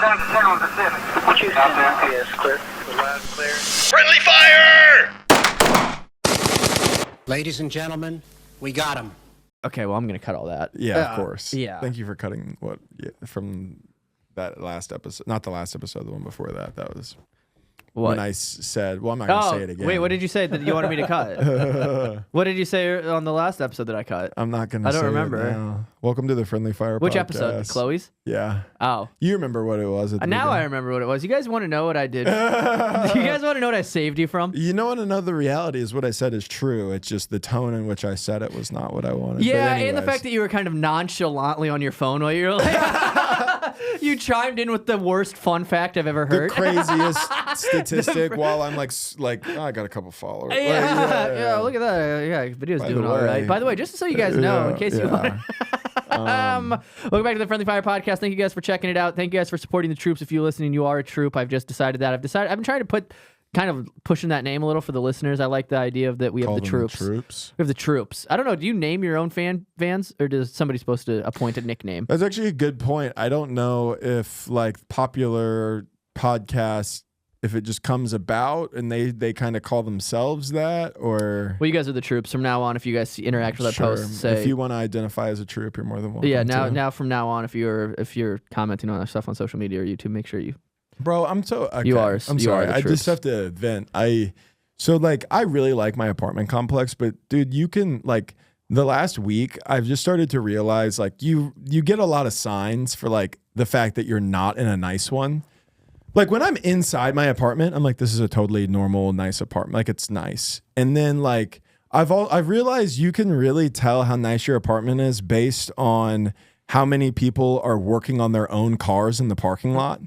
Down to 7 Pacific. What you out there? Yes, clear. Loud and clear. Friendly fire! Ladies and gentlemen, we got him. Okay, well, I'm going to cut all that. Yeah, of course. Yeah. Thank you for cutting from that last episode. Not the last episode, the one before that. That was when I said, well, I'm not going to say it again. Wait, what did you say that you wanted me to cut? What did you say on the last episode that I cut? I'm not going to say I don't remember. it now. Welcome to the Friendly Fire Which podcast. episode? Chloe's? Yeah. Oh. You remember what it was at the Now beginning. I remember what it was. You guys want to know what I did? You guys want to know what I saved you from? You know what? Another reality is what I said is true. It's just the tone in which I said it was not what I wanted. Yeah, but and the fact that you were kind of nonchalantly on your phone while you were like... You chimed in with the worst fun fact I've ever heard. The craziest statistic while I'm like, oh, I got a couple followers. Yeah, look at that. Yeah, video's doing all right. By the way, just so you guys know, in case you want. Welcome back to the Friendly Fire Podcast. Thank you guys for checking it out. Thank you guys for supporting the troops. If you're listening, you are a troop. I've just decided that. I've been trying to put kind of pushing that name a little for the listeners. I like the idea of that we have the troops. We have the troops. I don't know. Do you name your own fans, or does somebody supposed to appoint a nickname? That's actually a good point. I don't know if like popular podcasts, if it just comes about and they kind of call themselves that, or well, you guys are the troops from now on. If you guys interact with our posts, say if you want to identify as a troop, you're more than welcome. Yeah, now from now on, if you're commenting on our stuff on social media or YouTube, make sure you. Bro, I'm so okay. You are. I'm sorry. I just have to vent. I really like my apartment complex, but dude, you can like the last week I've just started to realize like you get a lot of signs for like the fact that you're not in a nice one. Like when I'm inside my apartment, I'm like, this is a totally normal, nice apartment. Like it's nice. And then like I've realized you can really tell how nice your apartment is based on how many people are working on their own cars in the parking lot.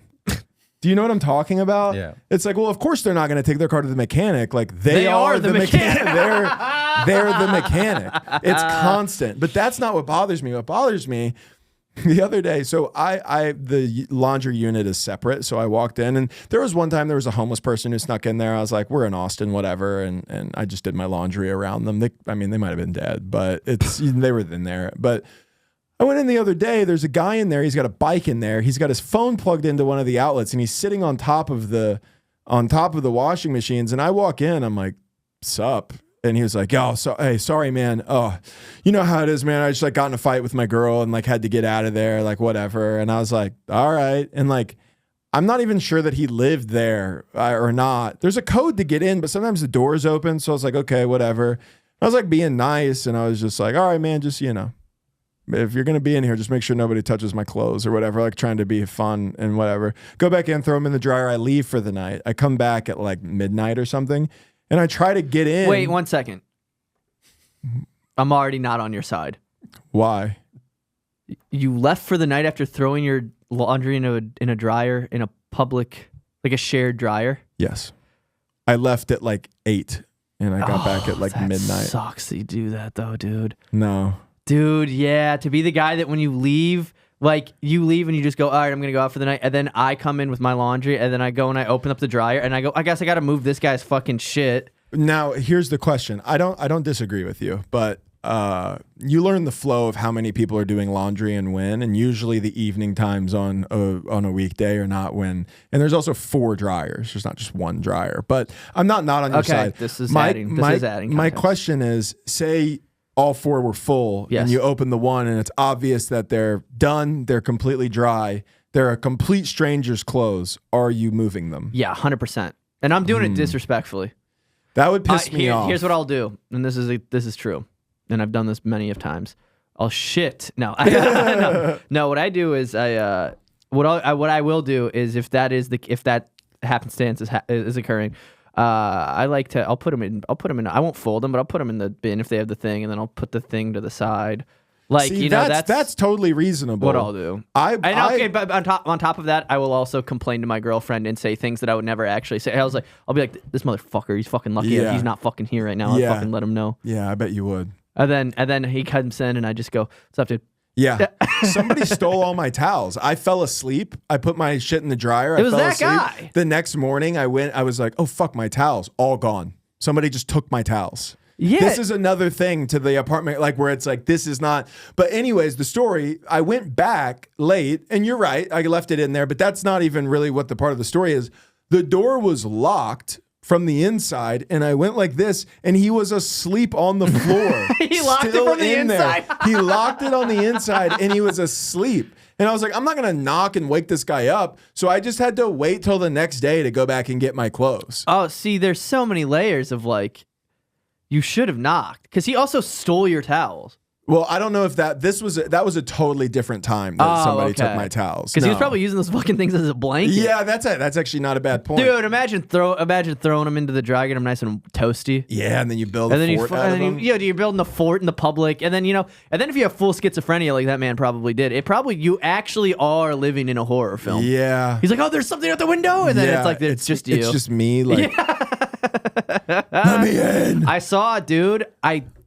Do you know what I'm talking about? Yeah. It's like, well, of course they're not going to take their car to the mechanic. Like they are the mechanic. They're the mechanic. It's constant. But that's not what bothers me. What bothers me the other day, so the laundry unit is separate. So I walked in and there was one time there was a homeless person who snuck in there. I was like, we're in Austin, whatever. And I just did my laundry around them. They might have been dead, but they were in there. But I went in the other day, there's a guy in there, he's got a bike in there, he's got his phone plugged into one of the outlets, and he's sitting on top of the washing machines, and I walk in, I'm like, sup? And he was like, hey, sorry, man. Oh, you know how it is, man. I just like got in a fight with my girl and like had to get out of there, like whatever. And I was like, all right. And like, I'm not even sure that he lived there or not. There's a code to get in, but sometimes the door's open. So I was like, okay, whatever. I was like being nice, and I was just like, all right, man, just, if you're going to be in here, just make sure nobody touches my clothes or whatever, like trying to be fun and whatever. Go back in, throw them in the dryer. I leave for the night. I come back at like midnight or something, and I try to get in. Wait 1 second. I'm already not on your side. Why? You left for the night after throwing your laundry in a dryer, in a public, like a shared dryer? Yes. I left at like 8, and I got back at like midnight. Sucks that you do that though, dude. No. Dude, yeah, to be the guy that when you leave and you just go, all right, I'm going to go out for the night. And then I come in with my laundry, and then I go and I open up the dryer and I go, I guess I got to move this guy's fucking shit. Now, here's the question. I don't disagree with you, but you learn the flow of how many people are doing laundry and when, and usually the evening times on a weekday are not when. And there's also 4 dryers. There's not just one dryer. But I'm not on your side. This is adding context. My question is, say all 4 were full, yes, and you open the one and it's obvious that they're done, they're completely dry, they're a complete stranger's clothes. Are you moving them? Yeah, 100%. And I'm doing it disrespectfully. That would piss me off. Here's what I'll do, and this is true, and I've done this many of times. I'll shit. No, no. What I do is what I will do is if that happenstance is occurring. I'll put them in, I won't fold them, but I'll put them in the bin if they have the thing, and then I'll put the thing to the side. Like, see, that's totally reasonable. What I'll do. But on top of that, I will also complain to my girlfriend and say things that I would never actually say. I'll be like, this motherfucker, he's fucking lucky that he's not fucking here right now. I'll fucking let him know. Yeah, I bet you would. And then he comes in and I just go, what's up, dude? Yeah. Somebody stole all my towels. I fell asleep. I put my shit in the dryer. It was that guy. The next morning I was like, oh fuck, my towels, all gone. Somebody just took my towels. Yeah. This is another thing to the apartment, like where it's like, this is not. But anyways, the story, I went back late, and you're right, I left it in there, but that's not even really what the part of the story is. The door was locked from the inside, and I went like this, and he was asleep on the floor. He locked it from the inside. He locked it on the inside, and he was asleep. And I was like, I'm not going to knock and wake this guy up. So I just had to wait till the next day to go back and get my clothes. Oh, see, there's so many layers of like, you should have knocked, because he also stole your towels. Well, I don't know if that was a totally different time that somebody took my towels. Because he was probably using those fucking things as a blanket. Yeah, that's actually not a bad point. Dude, imagine throwing them into the dry, get them nice and toasty. Yeah, and then you build a fort out of them. You're building a fort in the public, and then if you have full schizophrenia like that man probably did, you actually are living in a horror film. Yeah. He's like, oh, there's something out the window, and then it's like it's just you. It's just me. Like, let me in. I saw, dude.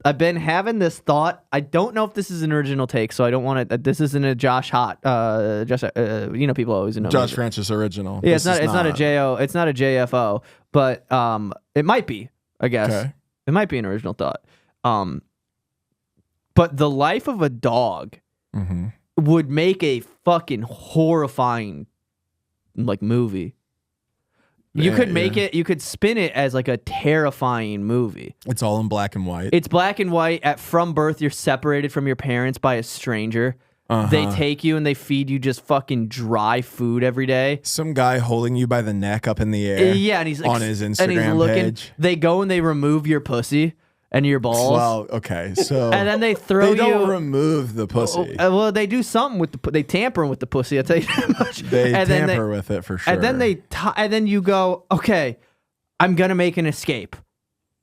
I've been having this thought. I don't know if this is an original take, so I don't want to. This isn't a Josh Hott. People always know Josh Francis original. Yeah, it's not a JO. It's not a JFO, but it might be. I guess it might be an original thought. But the life of a dog would make a fucking horrifying movie. You could make it, you could spin it as like a terrifying movie. It's all in black and white. It's black and white. From birth, you're separated from your parents by a stranger. They take you and they feed you just fucking dry food every day. Some guy holding you by the neck up in the air. Yeah, and he's on his Instagram and he's looking. page. They go and they remove your pussy and your balls. Well, okay, so and then they throw they don't remove the pussy. Well, they do something with they tamper with the pussy. I'll tell you that much. They tamper with it for sure. And then and then you go, okay, I'm gonna make an escape.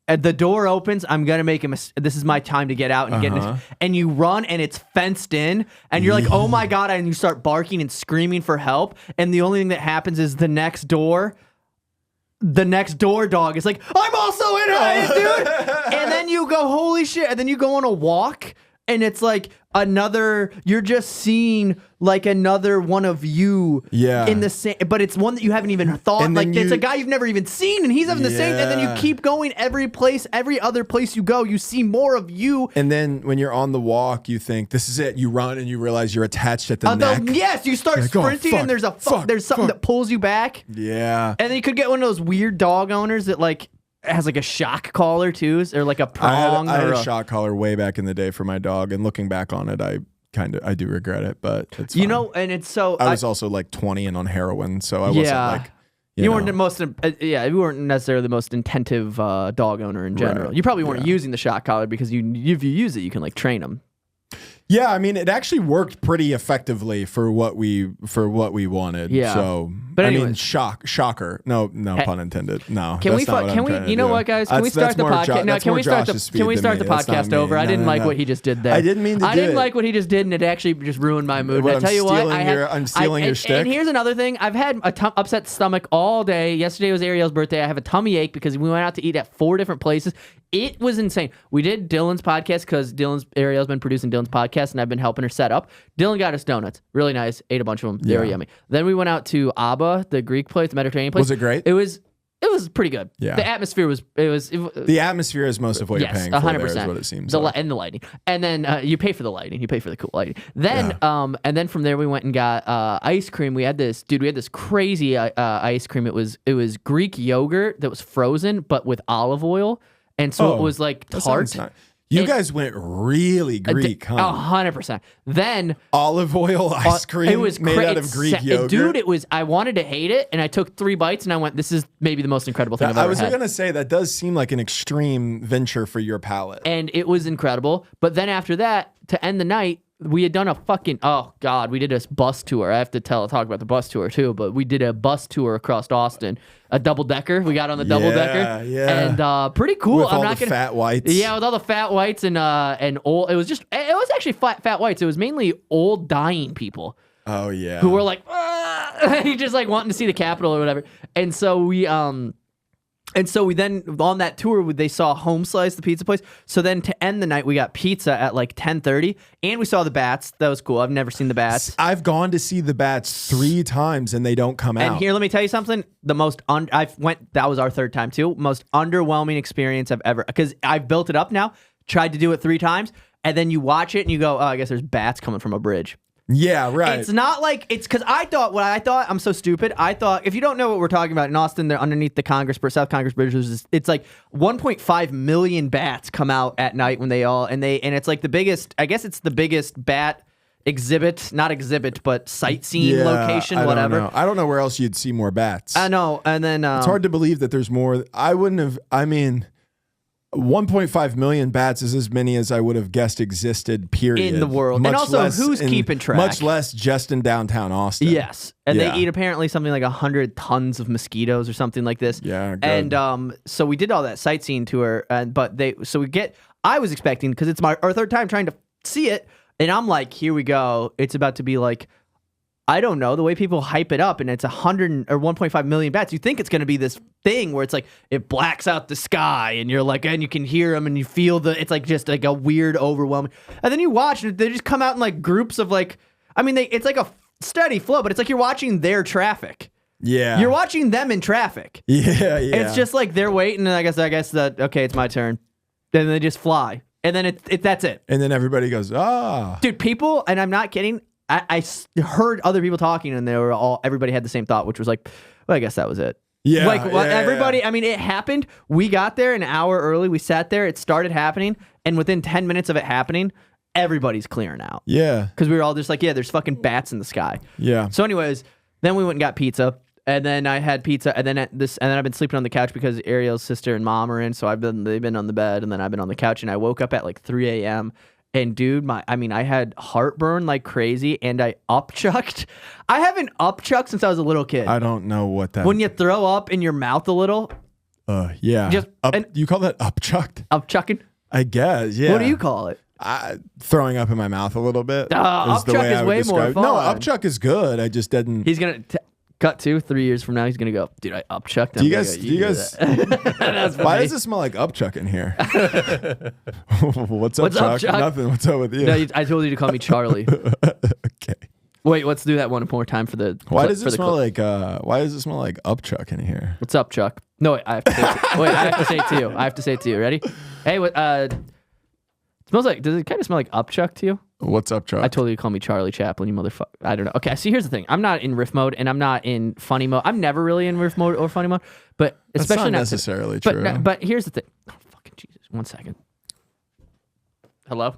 And the door opens. I'm gonna make him. This is my time to get out and get. And you run, and it's fenced in, and you're like, "Oh my god!" And you start barking and screaming for help. And the only thing that happens is the next door dog is like, "I'm also in it, dude." And then you go, "Holy shit!" And then you go on a walk, and it's like you're just seeing like another one of you in the same, but it's one that you haven't even thought, like it's a guy you've never even seen, and he's having the same, and then you keep going every other place you go, you see more of you. And then when you're on the walk, you think, this is it. You run and you realize you're attached at the neck. Yes, you start sprinting, and there's something that pulls you back. Yeah. And then you could get one of those weird dog owners that like has like a shock collar too, or like a prong. I had a shock collar way back in the day for my dog, and looking back on it, I do regret it, but it's fine. And it's so I was also like 20 and on heroin, so I wasn't like you weren't the most you weren't necessarily the most attentive dog owner in general. Right. You probably weren't using the shock collar because if you use it, you can like train them. Yeah, I mean, it actually worked pretty effectively for what we wanted. Yeah. So, but anyways, I mean, shocker. No pun intended. No. Can we? You know what, guys? Can we start the podcast? No, can we start the podcast over? I didn't like what he just did there. I didn't mean to. I didn't like what he just did, and it actually just ruined my mood. I tell you what, I'm stealing your shtick. And here's another thing: I've had a upset stomach all day. Yesterday was Ariel's birthday. I have a tummy ache because we went out to eat at 4 different places. It was insane. We did Dillon's podcast because Ariel's been producing Dillon's podcast, and I've been helping her set up. Dillon got us donuts. Really nice. Ate a bunch of them. They were yummy. Then we went out to Abba, the Greek place, the Mediterranean place. Was it great? It was pretty good. Yeah. The atmosphere was. The atmosphere is most of what you're paying for. 100%. There is what it seems. And the lighting, and then you pay for the lighting. You pay for the cool lighting. Then and then from there we went and got ice cream. We had this crazy ice cream. It was Greek yogurt that was frozen but with olive oil. And so it was like tart. You guys went really Greek, huh? 100%. Then olive oil ice cream it was made out of Greek yogurt. Dude, I wanted to hate it, and I took 3 bites, and I went, "This is maybe the most incredible thing I've ever had." I was gonna say that does seem like an extreme venture for your palate, and it was incredible. But then after that, to end the night, we had done a fucking we did a bus tour. I have to talk about the bus tour too, but we did a bus tour across Austin, a double decker. We got on the double decker, and pretty cool. With all the fat whites, with all the fat whites and old. It was actually fat whites. It was mainly old dying people. Oh yeah, who were like, just like wanting to see the Capitol or whatever. And so we And so we then, on that tour, they saw Home Slice, the pizza place. So then to end the night, we got pizza at like 10:30, and we saw the bats. That was cool. I've never seen the bats. I've gone to see the bats 3 times, and they don't come out. And here, let me tell you something. The most, that was our 3rd time too. Most underwhelming experience I've ever, because I've built it up now, tried to do it 3 times, and then you watch it and you go, oh, I guess there's bats coming from a bridge. Yeah, right. It's not like it's because I'm so stupid. I thought, if you don't know what we're talking about in Austin, they're underneath the South Congress Bridge. It's like 1.5 million bats come out at night when and it's like the biggest. I guess it's the biggest bat but sightseeing location, whatever. I don't know where else you'd see more bats. I know, and then it's hard to believe that there's more. I wouldn't have. I mean, 1.5 million bats is as many as I would have guessed existed, period. In the world. And also, who's keeping track? Much less just in downtown Austin. Yes. And they eat apparently something like 100 tons of mosquitoes or something like this. Yeah, good. And so we did all that sightseeing tour, I was expecting, because it's our 3rd time trying to see it, and I'm like, here we go. It's about to be like, I don't know, the way people hype it up, and it's 100 or 1.5 million bats. You think it's going to be this thing where it's like it blacks out the sky, and you're like, and you can hear them, and you feel it's like just like a weird, overwhelming. And then you watch, and they just come out in like groups of like, I mean, it's like a steady flow, but it's like you're watching their traffic. Yeah, you're watching them in traffic. Yeah. It's just like they're waiting, and I guess that okay, it's my turn. Then they just fly, and then that's it. And then everybody goes, dude, people, and I'm not kidding. I heard other people talking, and everybody had the same thought, which was like, well, I guess that was it. Yeah. Like everybody, I mean, it happened. We got there an hour early. We sat there. It started happening. And within 10 minutes of it happening, everybody's clearing out. Yeah. Because we were all just like, yeah, there's fucking bats in the sky. Yeah. So anyways, then we went and got pizza. And then I had pizza. And then I've been sleeping on the couch because Ariel's sister and mom are in. So they've been on the bed, and then I've been on the couch, and I woke up at like 3 a.m. And dude, I had heartburn like crazy, and I upchucked. I haven't upchucked since I was a little kid. I don't know what that. When you throw up in your mouth a little. Yeah. You call that upchucked? Upchucking? I guess. Yeah. What do you call it? Throwing up in my mouth a little bit. Upchuck is way more fun. No, upchuck is good. I just didn't. He's gonna cut to 3 years from now. He's gonna go, dude. I upchucked. Do you guys? Why does it smell like upchuck in here? What's up, Chuck? Nothing. What's up with you? No, I told you to call me Charlie. Okay. Wait, let's do that one more time for the. Why does it smell like upchuck in here? What's up, Chuck? No, wait, I have to say it to, wait, I have to say it to you. I have to say it to you. Ready? Hey, what? Smells like. Does it kind of smell like upchuck to you? What's up, Chuck? I told you to call me Charlie Chaplin, you motherfucker. I don't know. Okay, see, here's the thing. I'm not in riff mode, and I'm not in funny mode. I'm never really in riff mode or funny mode, but especially That's not necessarily true. But here's the thing. Oh, fucking Jesus. 1 second. Hello?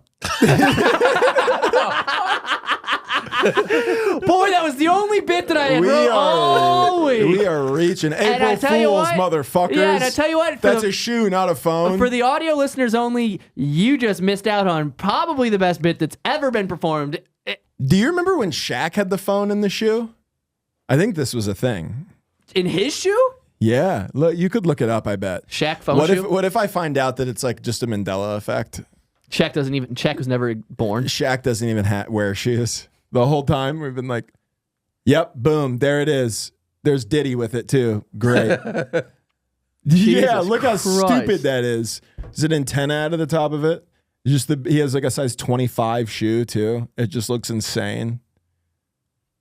Boy, that was the only bit that I had wrote all week. We are reaching April Fools, motherfuckers. Yeah, and I tell you what. That's a shoe, not a phone. For the audio listeners only, you just missed out on probably the best bit that's ever been performed. Do you remember when Shaq had the phone in the shoe? I think this was a thing. In his shoe? Yeah. Look, you could look it up, I bet. Shaq phone shoe? What if I find out that it's like just a Mandela effect? Shaq was never born. Shaq doesn't even wear shoes. The whole time we've been like, yep, boom, there it is. There's Diddy with it too. Great. Yeah, look how stupid that is. Is it antenna out of the top of it? He has like a size 25 shoe too. It just looks insane.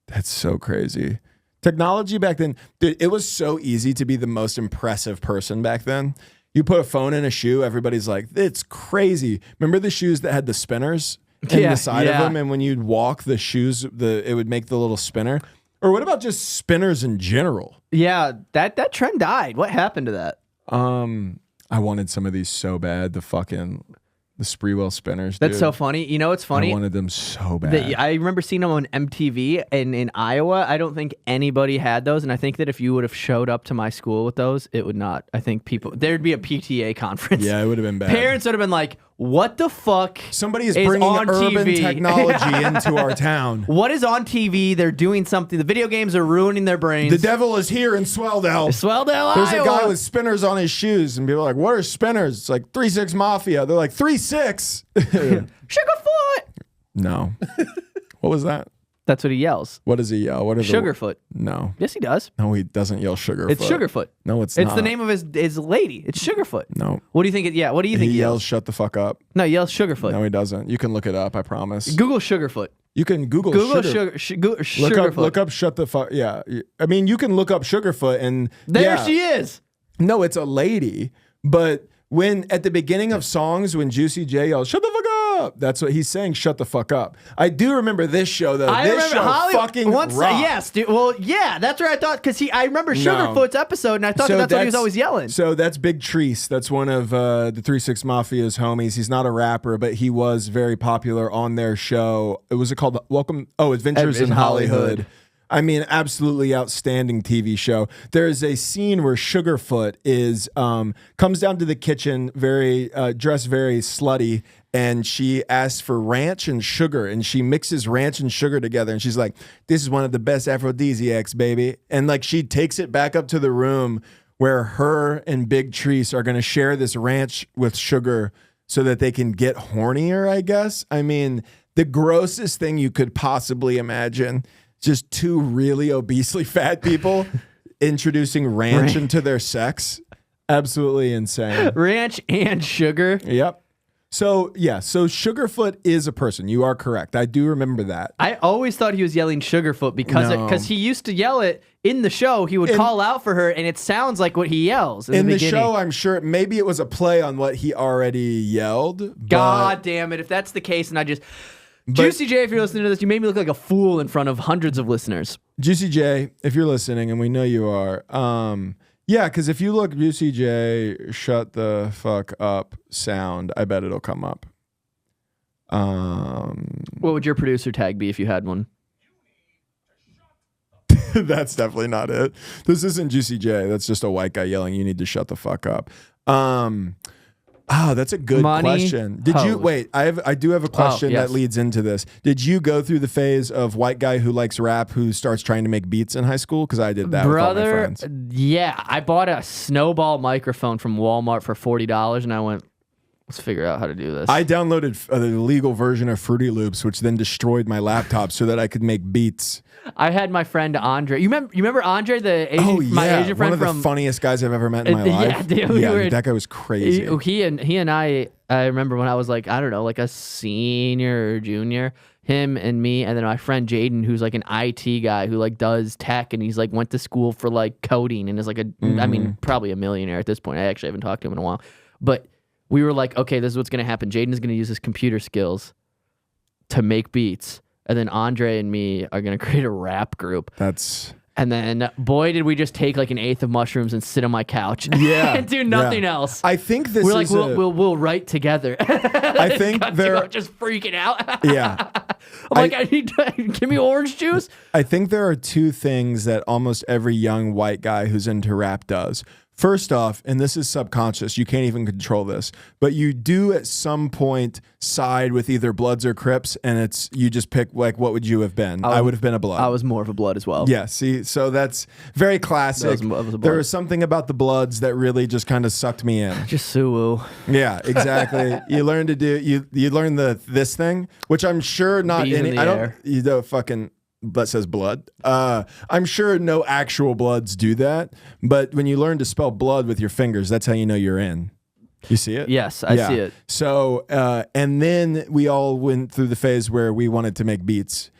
That's so crazy. Technology back then, dude, it was so easy to be the most impressive person back then. You put a phone in a shoe, everybody's like, it's crazy. Remember the shoes that had the spinners in the side of them? And when you'd walk, the shoes, it would make the little spinner. Or what about just spinners in general? Yeah, that trend died. What happened to that? I wanted some of these so bad. The Spreewell spinners. That's dude. So funny. You know what's funny? I wanted them so bad. I remember seeing them on MTV and in Iowa. I don't think anybody had those. And I think that if you would have showed up to my school with those, it would not. I think there'd be a PTA conference. Yeah, it would have been bad. Parents would have been like, what the fuck? Somebody is bringing on urban TV? Technology into our town. What is on TV? They're doing something. The video games are ruining their brains. The devil is here in Swelldale. Swelldale, There's Iowa. A guy with spinners on his shoes. And people are like, what are spinners? It's like 3-6 Mafia. They're like, 3-6. Sugarfoot. No. What was that? That's what he yells. What does he yell? What are Sugarfoot. No. Yes, he does. No, he doesn't yell Sugarfoot. It's Sugarfoot. No, it's not. It's the name of his lady. It's Sugarfoot. No. What do you think? What do you think he he yells? Shut the fuck up. No, he yells Sugarfoot. No, he doesn't. You can look it up. I promise. Google Sugarfoot. You can Google Sugarfoot. Look up shut the fuck. Yeah. I mean, you can look up Sugarfoot and There she is. No, it's a lady. But when at the beginning of songs, when Juicy J yells, shut the fuck up, that's what he's saying, shut the fuck up. I do remember this show, though. This show fucking rocked. Yes, dude. Well, yeah, that's where I thought, because I remember Sugarfoot's episode, and I thought that's what he was always yelling. So that's Big Treese. That's one of the 3 6 Mafia's homies. He's not a rapper, but he was very popular on their show. Was it called Adventures in Hollywood. I mean, absolutely outstanding TV show. There is a scene where Sugarfoot comes down to the kitchen, dressed very slutty, and she asks for ranch and sugar, and she mixes ranch and sugar together, and she's like, "This is one of the best aphrodisiacs, baby." And like she takes it back up to the room where her and Big Treese are going to share this ranch with sugar so that they can get hornier, I guess. I mean, the grossest thing you could possibly imagine. Just two really obesely fat people introducing ranch into their sex. Absolutely insane. Ranch and sugar. Yep. So Sugarfoot is a person. You are correct. I do remember that. I always thought he was yelling Sugarfoot because he used to yell it in the show. He would call out for her, and it sounds like what he yells in the show. I'm sure maybe it was a play on what he already yelled. God damn it! If that's the case, and Juicy J, if you're listening to this, you made me look like a fool in front of hundreds of listeners. Juicy J, if you're listening, and we know you are, because if you look Juicy J, shut the fuck up sound, I bet it'll come up. What would your producer tag be if you had one? That's definitely not it. This isn't Juicy J. That's just a white guy yelling, "You need to shut the fuck up." That's a good question. Did you wait? I do have a question that leads into this. Did you go through the phase of white guy who likes rap who starts trying to make beats in high school? Because I did that with all my friends. Yeah, I bought a snowball microphone from Walmart for $40, and I went, let's figure out how to do this. I downloaded the legal version of Fruity Loops, which then destroyed my laptop so that I could make beats. I had my friend Andre. You remember Andre, my Asian friend, one of the funniest guys I've ever met in my life. Dude, that guy was crazy. He and I remember when I was like, I don't know, like a senior or junior, him and me, and then my friend Jaden, who's like an IT guy who like does tech, and he's like went to school for like coding and is like I mean, probably a millionaire at this point. I actually haven't talked to him in a while, but we were like, okay, this is what's gonna happen. Jaden is gonna use his computer skills to make beats. And then Andre and me are going to create a rap group. And then, boy, did we just take like an eighth of mushrooms and sit on my couch and do nothing else. I think this we're like, we'll write together. I think they're just freaking out. Yeah. I'm like, I need to give me orange juice. I think there are two things that almost every young white guy who's into rap does. First off, and this is subconscious, you can't even control this, but you do at some point side with either Bloods or Crips, and you just pick like, what would you have been? I would have been a Blood. I was more of a Blood as well. Yeah, see, so that's very classic. There was something about the Bloods that really just kind of sucked me in. Just suwoo. Yeah, exactly. You learn to do you learn this thing, which I'm sure not Bees any. in the air. You don't fucking. That says blood. I'm sure no actual Bloods do that, but when you learn to spell blood with your fingers, that's how you know you're in. You see it? Yes, I see it. So, and then we all went through the phase where we wanted to make beats.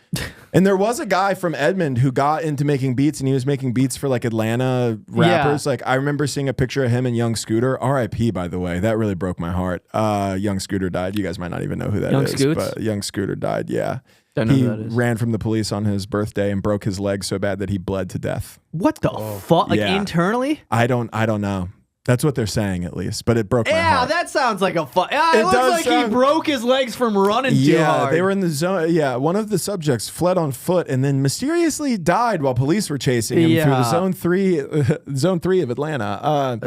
And there was a guy from Edmond who got into making beats, and he was making beats for like Atlanta rappers. Yeah. Like I remember seeing a picture of him and Young Scooter. R.I.P. by the way. That really broke my heart. Young Scooter died. You guys might not even know who that is. But Young Scooter died. Yeah. He ran from the police on his birthday and broke his leg so bad that he bled to death. What the fuck? Like internally? I don't know. That's what they're saying, at least. But it broke my heart. Yeah, that sounds like a fun. It looks like he broke his legs from running too hard. Yeah, they were in the zone. Yeah, one of the subjects fled on foot and then mysteriously died while police were chasing him through the zone 3 of Atlanta.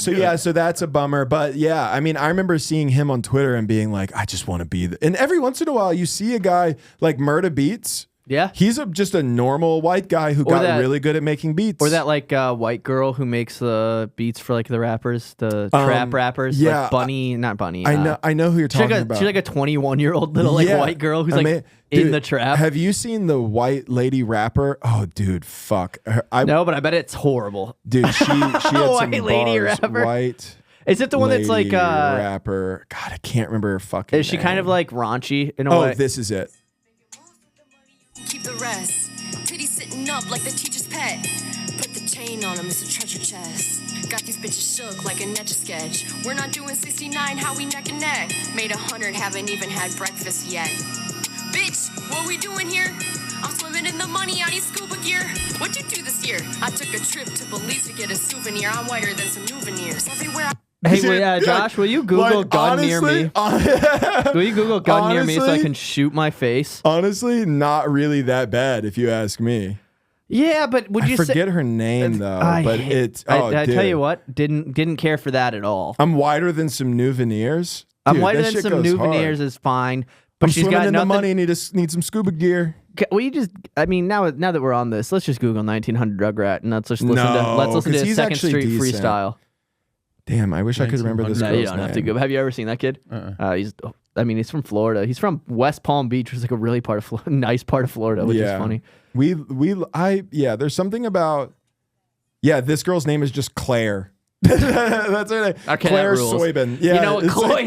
So that's a bummer. But yeah, I mean, I remember seeing him on Twitter and being like, I just want to be. And every once in a while, you see a guy like Murda Beats. Yeah. He's just a normal white guy who got really good at making beats. Or that like white girl who makes the beats for like the rappers, the trap rappers. Yeah, like Bunny, not Bunny. I know who you're talking about. She's like a 21-year-old little like white girl who's like in the trap. Have you seen the white lady rapper? Oh, dude, fuck. No, but I bet it's horrible. Dude, she had some White lady bars. rapper. White. Is it the one that's like rapper? God, I can't remember her fucking. Is she name. kind of like raunchy in a way? Oh, this is it. Keep the rest. Titty sitting up like the teacher's pet. Put the chain on him, it's a treasure chest. Got these bitches shook like a Etch a Sketch. We're not doing 69, how we neck and neck. Made 100, haven't even had breakfast yet. Bitch, what we doing here? I'm swimming in the money, I need scuba gear. What'd you do this year? I took a trip to Belize to get a souvenir. I'm whiter than some souvenirs. Everywhere Hey, Josh, will you Google gun near me? Will you Google gun near me so I can shoot my face? Honestly, not really that bad if you ask me. Yeah, but would you forget her name though? But it's I tell you what, didn't care for that at all. I'm whiter than some new veneers. I'm whiter than some new veneers is fine, but she's got in nothing. The money. Need some scuba gear. Well, you just, I mean, now that we're on this, let's just Google 1900 Rugrat and let's listen to a Second Street freestyle. Damn, I wish I could remember this girl's you don't have to go. Have you ever seen that kid? He's from Florida. He's from West Palm Beach, which is like a really nice part of Florida, which is funny. There's something about, this girl's name is just Claire. That's her name. Okay, Claire Soyben. Yeah, you know what, Claire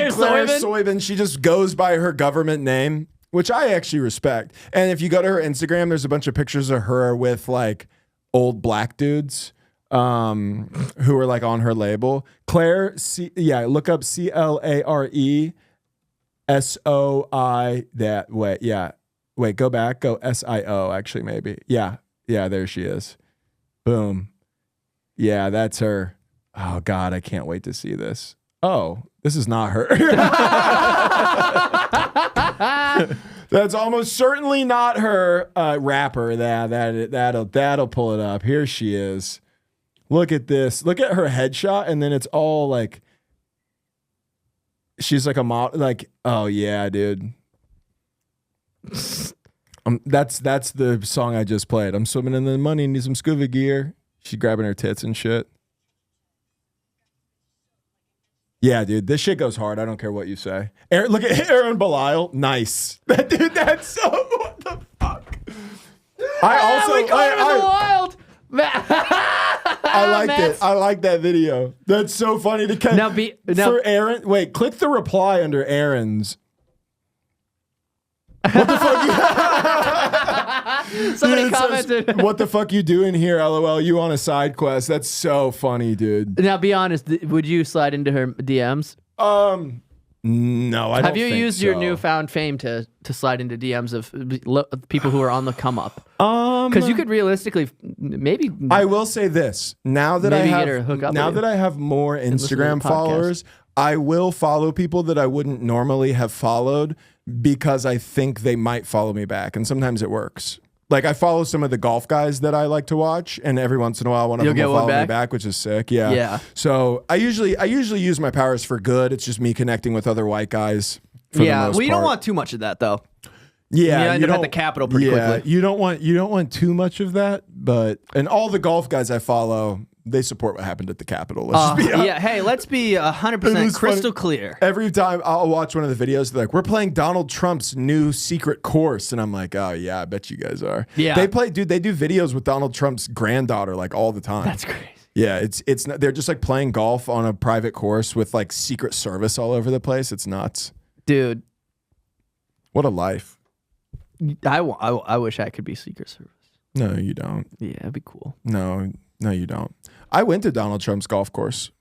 Soyben. She just goes by her government name, which I actually respect. And if you go to her Instagram, there's a bunch of pictures of her with like old black dudes. Who are like on her label. Claire, look up CLARE SOI that way. Yeah. Wait, go back. Go SIO actually maybe. Yeah. Yeah, there she is. Boom. Yeah, that's her. Oh God, I can't wait to see this. Oh, this is not her. That's almost certainly not her rapper. That'll pull it up. Here she is. Look at this. Look at her headshot, and then it's all like she's like a model. Like, oh yeah, dude. That's the song I just played. I'm swimming in the money, need some scuba gear. She's grabbing her tits and shit. Yeah, dude, this shit goes hard. I don't care what you say. Look at Aaron Belial. Nice. Dude, that's so. What the fuck? We caught him in the wild. I liked it. I like that video. That's so funny to catch. For Aaron, wait, click the reply under Aaron's. What the fuck? Somebody commented. What the fuck you doing here? LOL. You on a side quest? That's so funny, dude. Now, be honest. Would you slide into her DMs? No, I don't. Have you used your newfound fame to slide into DMs of people who are on the come up? Because you could realistically, maybe. I will say this: now that I have more Instagram followers, I will follow people that I wouldn't normally have followed because I think they might follow me back, and sometimes it works. Like I follow some of the golf guys that I like to watch, and every once in a while, one of them will follow me back, which is sick. Yeah. Yeah. So I usually use my powers for good. It's just me connecting with other white guys. Yeah. Well, you don't want too much of that though. Yeah. You end up at the Capitol pretty quickly. You don't want too much of that, and all the golf guys I follow, they support what happened at the Capitol. Hey, let's be 100% crystal clear. Every time I'll watch one of the videos, they're like, we're playing Donald Trump's new secret course. And I'm like, oh, yeah, I bet you guys are. Yeah. They do videos with Donald Trump's granddaughter like all the time. That's crazy. Yeah, it's they're just like playing golf on a private course with like Secret Service all over the place. It's nuts. Dude. What a life. I wish I could be Secret Service. No, you don't. Yeah, it'd be cool. No, you don't. I went to Donald Trump's golf course.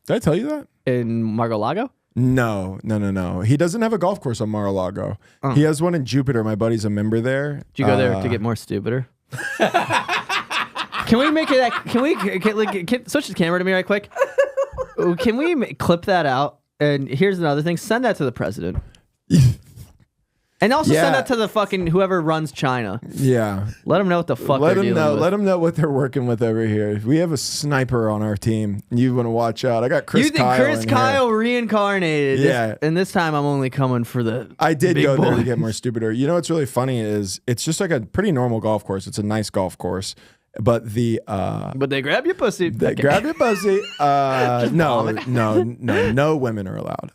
Did I tell you that? In Mar-a-Lago? No. He doesn't have a golf course on Mar-a-Lago. He has one in Jupiter. My buddy's a member there. Did you go there to get more stupider? Can we make it? Can switch the camera to me right quick? Can we clip that out? And here's another thing. Send that to the president. And also send that to the fucking whoever runs China. Yeah. Let them know what the fuck they're dealing with. Let them know what they're working with over here. We have a sniper on our team. You want to watch out. I got Chris Kyle. You think Chris Kyle reincarnated? Yeah. And this time I'm only coming for the I did big go there boys. to get more stupider. You know what's really funny is it's just like a pretty normal golf course. It's a nice golf course. But But they grab your pussy. They grab your pussy. No women are allowed.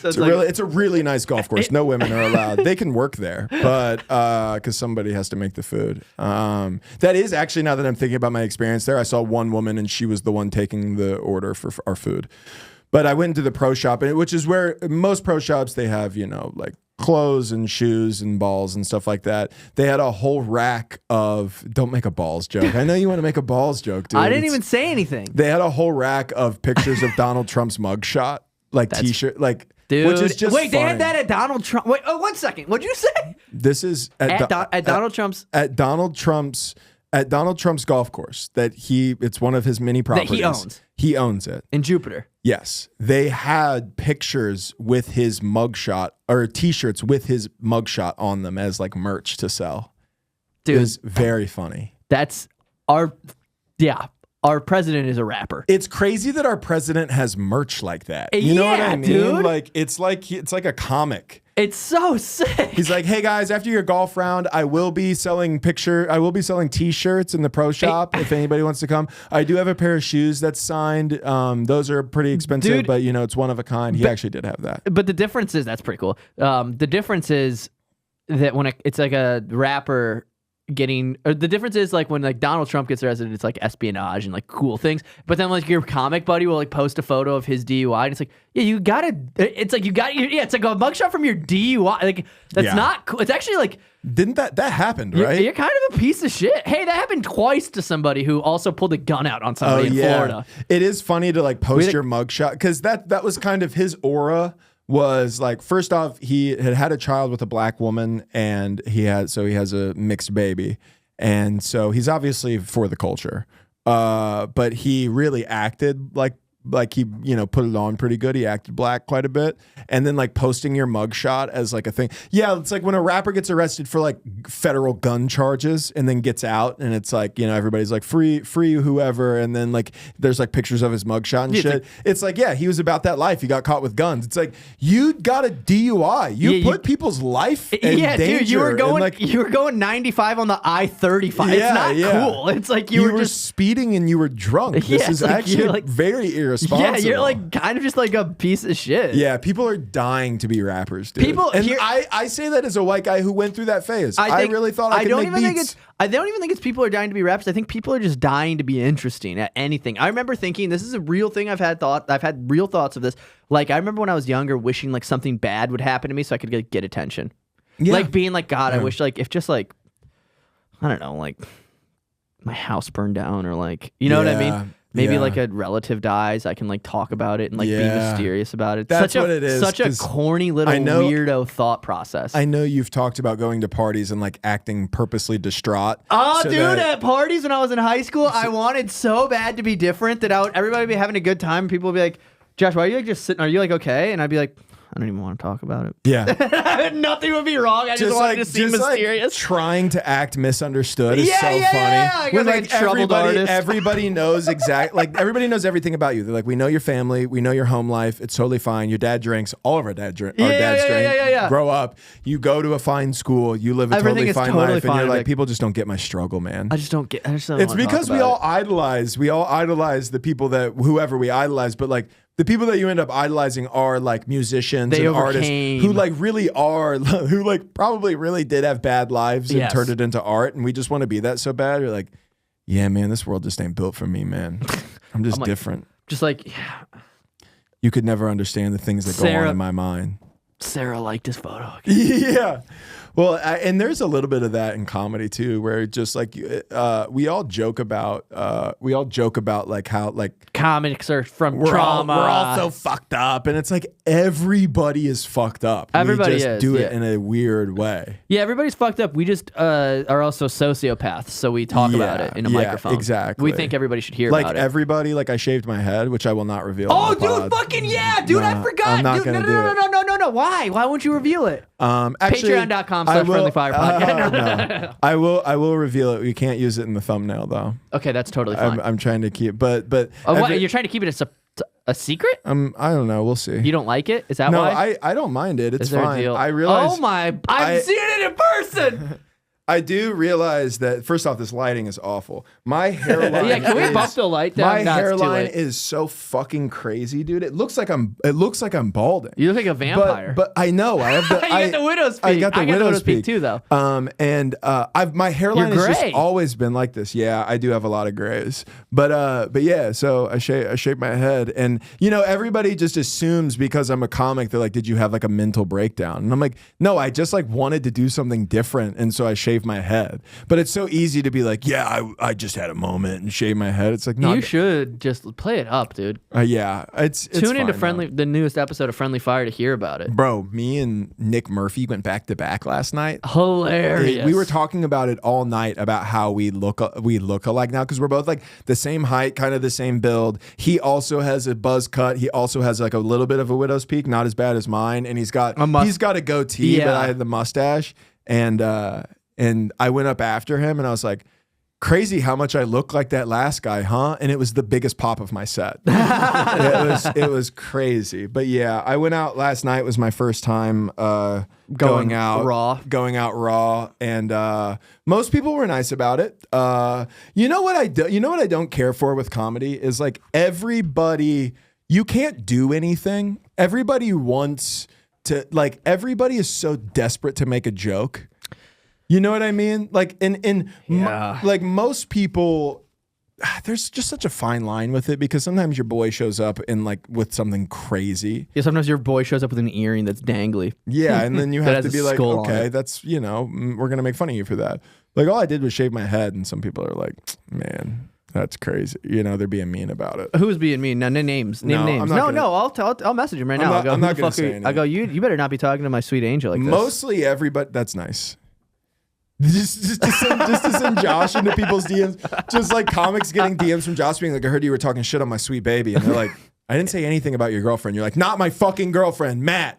It's a really nice golf course. No women are allowed. They can work there, but because somebody has to make the food. That is actually, now that I'm thinking about my experience there, I saw one woman and she was the one taking the order for our food. But I went into the pro shop, which is where most pro shops, they have, like clothes and shoes and balls and stuff like that. They had a whole rack of, don't make a balls joke. I know you want to make a balls joke, dude. I didn't even say anything. They had a whole rack of pictures of Donald Trump's mugshot, like t-shirt, like, dude, which is just wait, funny. They had that at Donald Trump. Wait, 1 second. What'd you say? This is at Donald Trump's golf course it's one of his mini properties. That he owns. He owns it. In Jupiter. Yes. They had pictures with his mugshot, or t-shirts with his mugshot on them as like merch to sell. Dude. It was very funny. That's our president is a rapper. It's crazy that our president has merch like that. You know what I mean? Dude. Like it's like a comic. It's so sick. He's like, hey guys, after your golf round, I will be selling t-shirts in the pro shop if anybody wants to come. I do have a pair of shoes that's signed. Those are pretty expensive, dude, but it's one of a kind. He actually did have that. But the difference is, that's pretty cool. The difference is that when it's like a rapper the difference is like when like Donald Trump gets arrested, it's like espionage and like cool things. But then like your comic buddy will like post a photo of his DUI and it's like, it's like it's like a mugshot from your DUI. Like that's not cool. It's actually like, didn't that happened, right? You're kind of a piece of shit. Hey, that happened twice to somebody who also pulled a gun out on somebody in Florida. It is funny to like post your mugshot because that was kind of his aura. Was like, first off, he had a child with a black woman and he has a mixed baby. And so he's obviously for the culture. But he really acted like he, put it on pretty good. He acted black quite a bit. And then like posting your mugshot as like a thing. Yeah, it's like when a rapper gets arrested for like federal gun charges and then gets out and it's like, everybody's like free whoever. And then like there's like pictures of his mugshot and shit. It's like, yeah, he was about that life. He got caught with guns. It's like, you got a DUI. You put people's life in danger. Dude, you were going 95 on the I-35. It's not cool. It's like you were just speeding and you were drunk. This is actually very irresponsible. Yeah, you're like kind of just like a piece of shit. Yeah, people are dying to be rappers, dude. I say that as a white guy who went through that phase. I really thought I could make beats. I don't even think it's people are dying to be rappers. I think people are just dying to be interesting at anything. I remember thinking, this is a real thing I've had real thoughts of this. Like, I remember when I was younger wishing like something bad would happen to me so I could get attention. Yeah. Like being like, God, I wish like, if just like, I don't know, like my house burned down or like, you know what I mean? Maybe like a relative dies, I can like talk about it and like be mysterious about it. That's what it is. Such a corny little weirdo thought process. I know you've talked about going to parties and like acting purposely distraught. Oh, dude, at parties when I was in high school, I wanted so bad to be different that everybody would be having a good time. People would be like, Josh, why are you like just sitting? Are you like okay? And I'd be like, I don't even want to talk about it. Yeah. Nothing would be wrong. I just wanted to seem mysterious. Like trying to act misunderstood is so funny. Yeah. When like everybody knows everybody knows everything about you. They're like, we know your family, we know your home life. It's totally fine. Your dad drinks. All of our dads drink. Yeah. Grow up. You go to a fine school. You live a totally fine life. And you're like, people just don't get my struggle, man. I just don't get. It's because we all idolize the people whoever we idolize, but like. The people that you end up idolizing are like musicians and artists who like really are, who like probably really did have bad lives and turned it into art. And we just want to be that so bad. You're like, yeah, man, this world just ain't built for me, man. I'm just different. Just like, you could never understand the things that go on in my mind. Sarah liked his photo. Yeah. Well, and there's a little bit of that in comedy too, where just like we all joke about like how like comics are from we're trauma. We're all so fucked up, and it's like everybody is fucked up. Everybody we just is, do it in a weird way. Yeah, everybody's fucked up. We just are also sociopaths, so we talk about it in a microphone. Exactly. We think everybody should hear like about it. everybody, like I shaved my head, which I will not reveal. Oh, on the dude, pod. fucking yeah, dude! I forgot. I'm not Dude, gonna do it. no. Why? Why won't you reveal it? Actually, Patreon.com/friendlyfire podcast. No. I will reveal it. We can't use it in the thumbnail though. Okay, that's totally fine. I'm trying to keep, but what, you're trying to keep it a secret? I don't know. We'll see. You don't like it? Is that no, why? I don't mind it. It's Is there a fine. deal? I realize. Oh my! I've seen it in person. I do realize that first off, this lighting is awful. My hairline. Yeah, can we bump the light down? My No, it's too hairline late. is so fucking crazy, dude. It looks like I'm balding. You look like a vampire. But I know I have the. You got the widow's peak. I got the widow's peak too, though. My hairline You're has just gray. always been like this. Yeah, I do have a lot of grays. But yeah, so I shave my head, and everybody just assumes because I'm a comic, they're like, "Did you have like a mental breakdown?" And I'm like, "No, I just like wanted to do something different, and so I shaved my head." But it's so easy to be like, "Yeah, I just had a moment and shave my head." It's like, no, You should just play it up, dude. yeah, it's Tune into fine, though. the newest episode of Friendly Fire to hear about it. Bro, me and Nick Murphy went back to back last night. Hilarious. We were talking about it all night about how we look alike now because we're both like the same height, kind of the same build. He also has a buzz cut. He also has like a little bit of a widow's peak, not as bad as mine, and he's got a goatee, but I had the mustache, and I went up after him and I was like, crazy how much I look like that last guy, huh? And it was the biggest pop of my set. it was crazy. But yeah, I went out last night. It was my first time going out raw. And most people were nice about it. You know what I don't care for with comedy is like everybody, you can't do anything. Everybody wants to, like, everybody is so desperate to make a joke. You know what I mean? Like like most people, there's just such a fine line with it because sometimes your boy shows up in like with something crazy. Yeah, sometimes your boy shows up with an earring that's dangly. Yeah, and then you have has to a be like, skull on okay, it. that's we're gonna make fun of you for that. Like all I did was shave my head, and some people are like, man, that's crazy. They're being mean about it. Who's being mean? No, names. Name names. I'll message him right now. I'm not gonna say anything. I go, you better not be talking to my sweet angel like this. Mostly everybody. That's nice. Just to send Josh into people's DMs, just like comics getting DMs from Josh being like, I heard you were talking shit on my sweet baby, and they're like, I didn't say anything about your girlfriend. You're like, not my fucking girlfriend, Matt.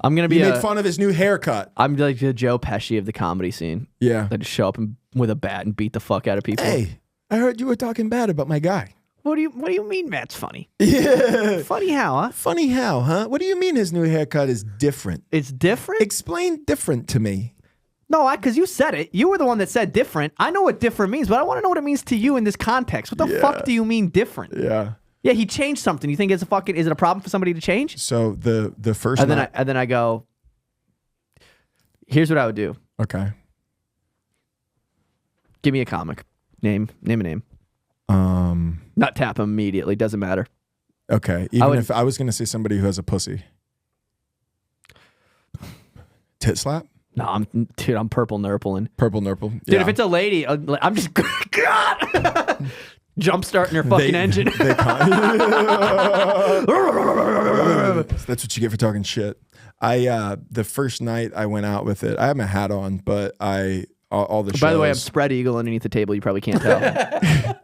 I'm gonna be. You made fun of his new haircut. I'm like the Joe Pesci of the comedy scene. Yeah, I just show up with a bat and beat the fuck out of people. Hey, I heard you were talking bad about my guy. What do you mean Matt's funny? Yeah. Funny how, huh? Funny how, huh? What do you mean his new haircut is different? It's different? Explain different to me. No, because you said it. You were the one that said different. I know what different means, but I want to know what it means to you in this context. What the fuck do you mean different? Yeah. Yeah, he changed something. You think is it a problem for somebody to change? So the first and then I go, here's what I would do. Okay. Give me a comic. Name a name. Not tap him immediately. Doesn't matter. Okay. Even if I was going to say somebody who has a pussy. Tit slap? No, I'm purple nurpling. Purple nurple. Dude, if it's a lady, I'm just God! Jump starting her fucking engine. That's what you get for talking shit. The first night I went out with it, I had my hat on, but all the shows. By the way, I'm spread eagle underneath the table. You probably can't tell.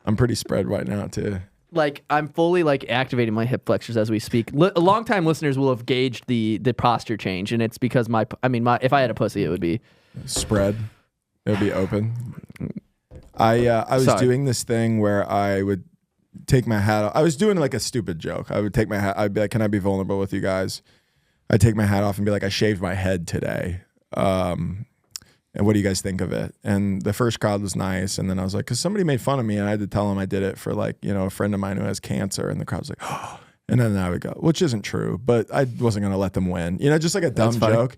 I'm pretty spread right now too. Like I'm fully like activating my hip flexors as we speak. Long-time listeners will have gauged the posture change, and it's because if I had a pussy, it would be spread. It would be open. I was doing this thing where I would take my hat off. I was doing like a stupid joke. I would take my hat. I'd be like, "Can I be vulnerable with you guys?" I'd take my hat off and be like, "I shaved my head today. And what do you guys think of it?" And the first crowd was nice. And then I was like, because somebody made fun of me and I had to tell them I did it for like, a friend of mine who has cancer. And the crowd was like, oh. And then I would go, which isn't true, but I wasn't going to let them win. Just like a dumb joke.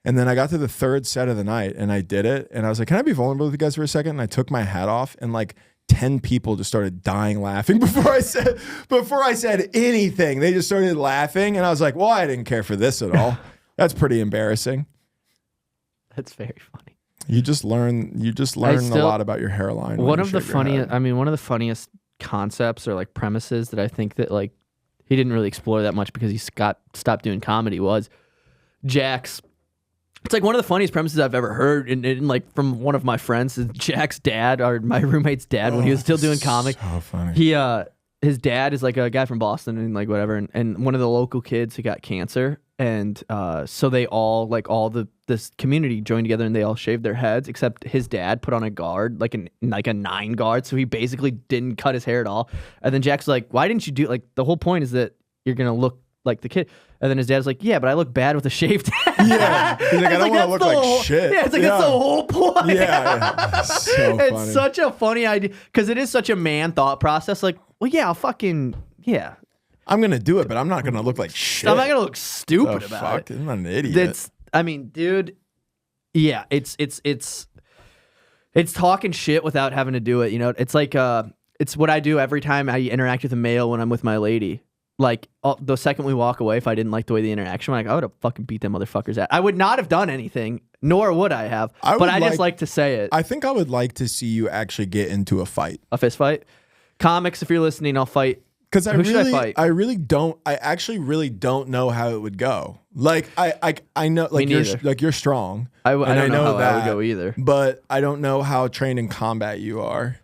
And then I got to the third set of the night and I did it. And I was like, can I be vulnerable with you guys for a second? And I took my hat off and like 10 people just started dying laughing before I said anything. They just started laughing. And I was like, well, I didn't care for this at all. That's pretty embarrassing. That's very funny. You just learn a lot about your hairline. One of the funniest concepts or like premises that I think that like he didn't really explore that much because he stopped doing comedy was Jack's. It's like one of the funniest premises I've ever heard, and like from one of my friends, is Jack's dad, or my roommate's dad, when he was still doing comic. So funny. His dad is like a guy from Boston and like whatever, and one of the local kids who got cancer, and so they all this community joined together and they all shaved their heads, except his dad put on a guard, like a 9 guard, so he basically didn't cut his hair at all. And then Jack's like, "Why didn't you do like the whole point is that you're gonna look like the kid?" And then his dad's like, "Yeah, but I look bad with a shaved head." Yeah, he's like, "I don't want to look like shit." Yeah, it's like that's the whole point. Yeah. So it's funny. such a funny idea because it is such a man thought process. Like, well, yeah, I'm gonna do it, but I'm not gonna look like shit. I'm not gonna look stupid about it. I'm not an idiot. Dude. Yeah, it's talking shit without having to do it. You know, it's like it's what I do every time I interact with a male when I'm with my lady. Like the second we walk away, if I didn't like the way the interaction went, I would have fucking beat them motherfuckers at. I would not have done anything, nor would I have. But I just like to say it. I think I would like to see you actually get into a fight. A fist fight. Comics, if you're listening, I'll fight. Because should I fight? I actually really don't know how it would go. Like I know like you're strong. I don't know how that, I would go either. But I don't know how trained in combat you are.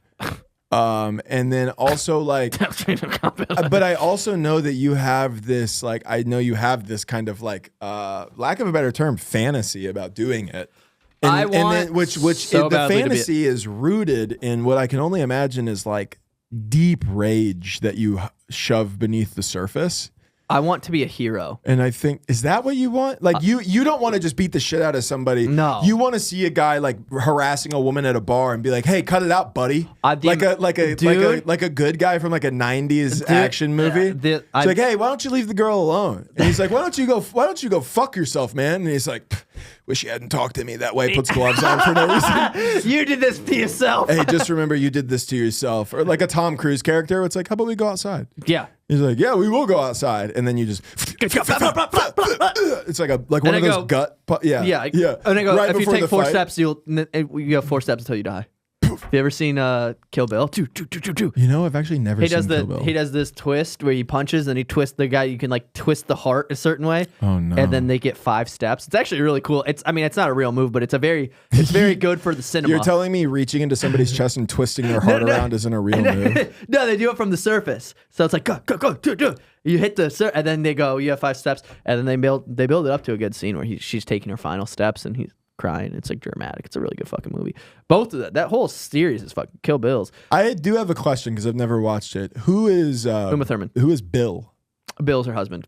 And then also like, but I also know that you have this, like, I know you have this kind of like, lack of a better term, fantasy about doing it. The fantasy is rooted in what I can only imagine is like deep rage that you shove beneath the surface. I want to be a hero. And I think, is that what you want? Like you don't want to just beat the shit out of somebody. No. You want to see a guy like harassing a woman at a bar and be like, "Hey, cut it out, buddy." Like a good guy from like a 90s action movie. It's like, "Hey, why don't you leave the girl alone?" And he's like, "Why don't you go fuck yourself, man?" And he's like, "Wish you hadn't talked to me that way." Puts gloves on for no reason. You did this to yourself. Hey, just remember you did this to yourself. Or like a Tom Cruise character. It's like, "How about we go outside?" Yeah. He's like, "Yeah, we will go outside," and then you just. It's like one of those gut. Yeah. And I go, right if you take 4 fight. steps, you have 4 steps until you die. Have you ever seen Kill Bill? You know, I've actually never seen Kill Bill. He does this twist where he punches and he twists the guy. You can like twist the heart a certain way. Oh no! And then they get 5 steps. It's actually really cool. It's not a real move, but it's very good for the cinema. You're telling me reaching into somebody's chest and twisting their heart around isn't a real move? No, they do it from the surface. So it's like go, do. You hit the and then they go. You have 5 steps, and then they build it up to a good scene where she's taking her final steps and he's crying. It's like dramatic. It's a really good fucking movie. Both of that whole series is fucking Kill Bills. I do have a question because I've never watched it. Who is Uma Thurman? Who is Bill? Bill's her husband.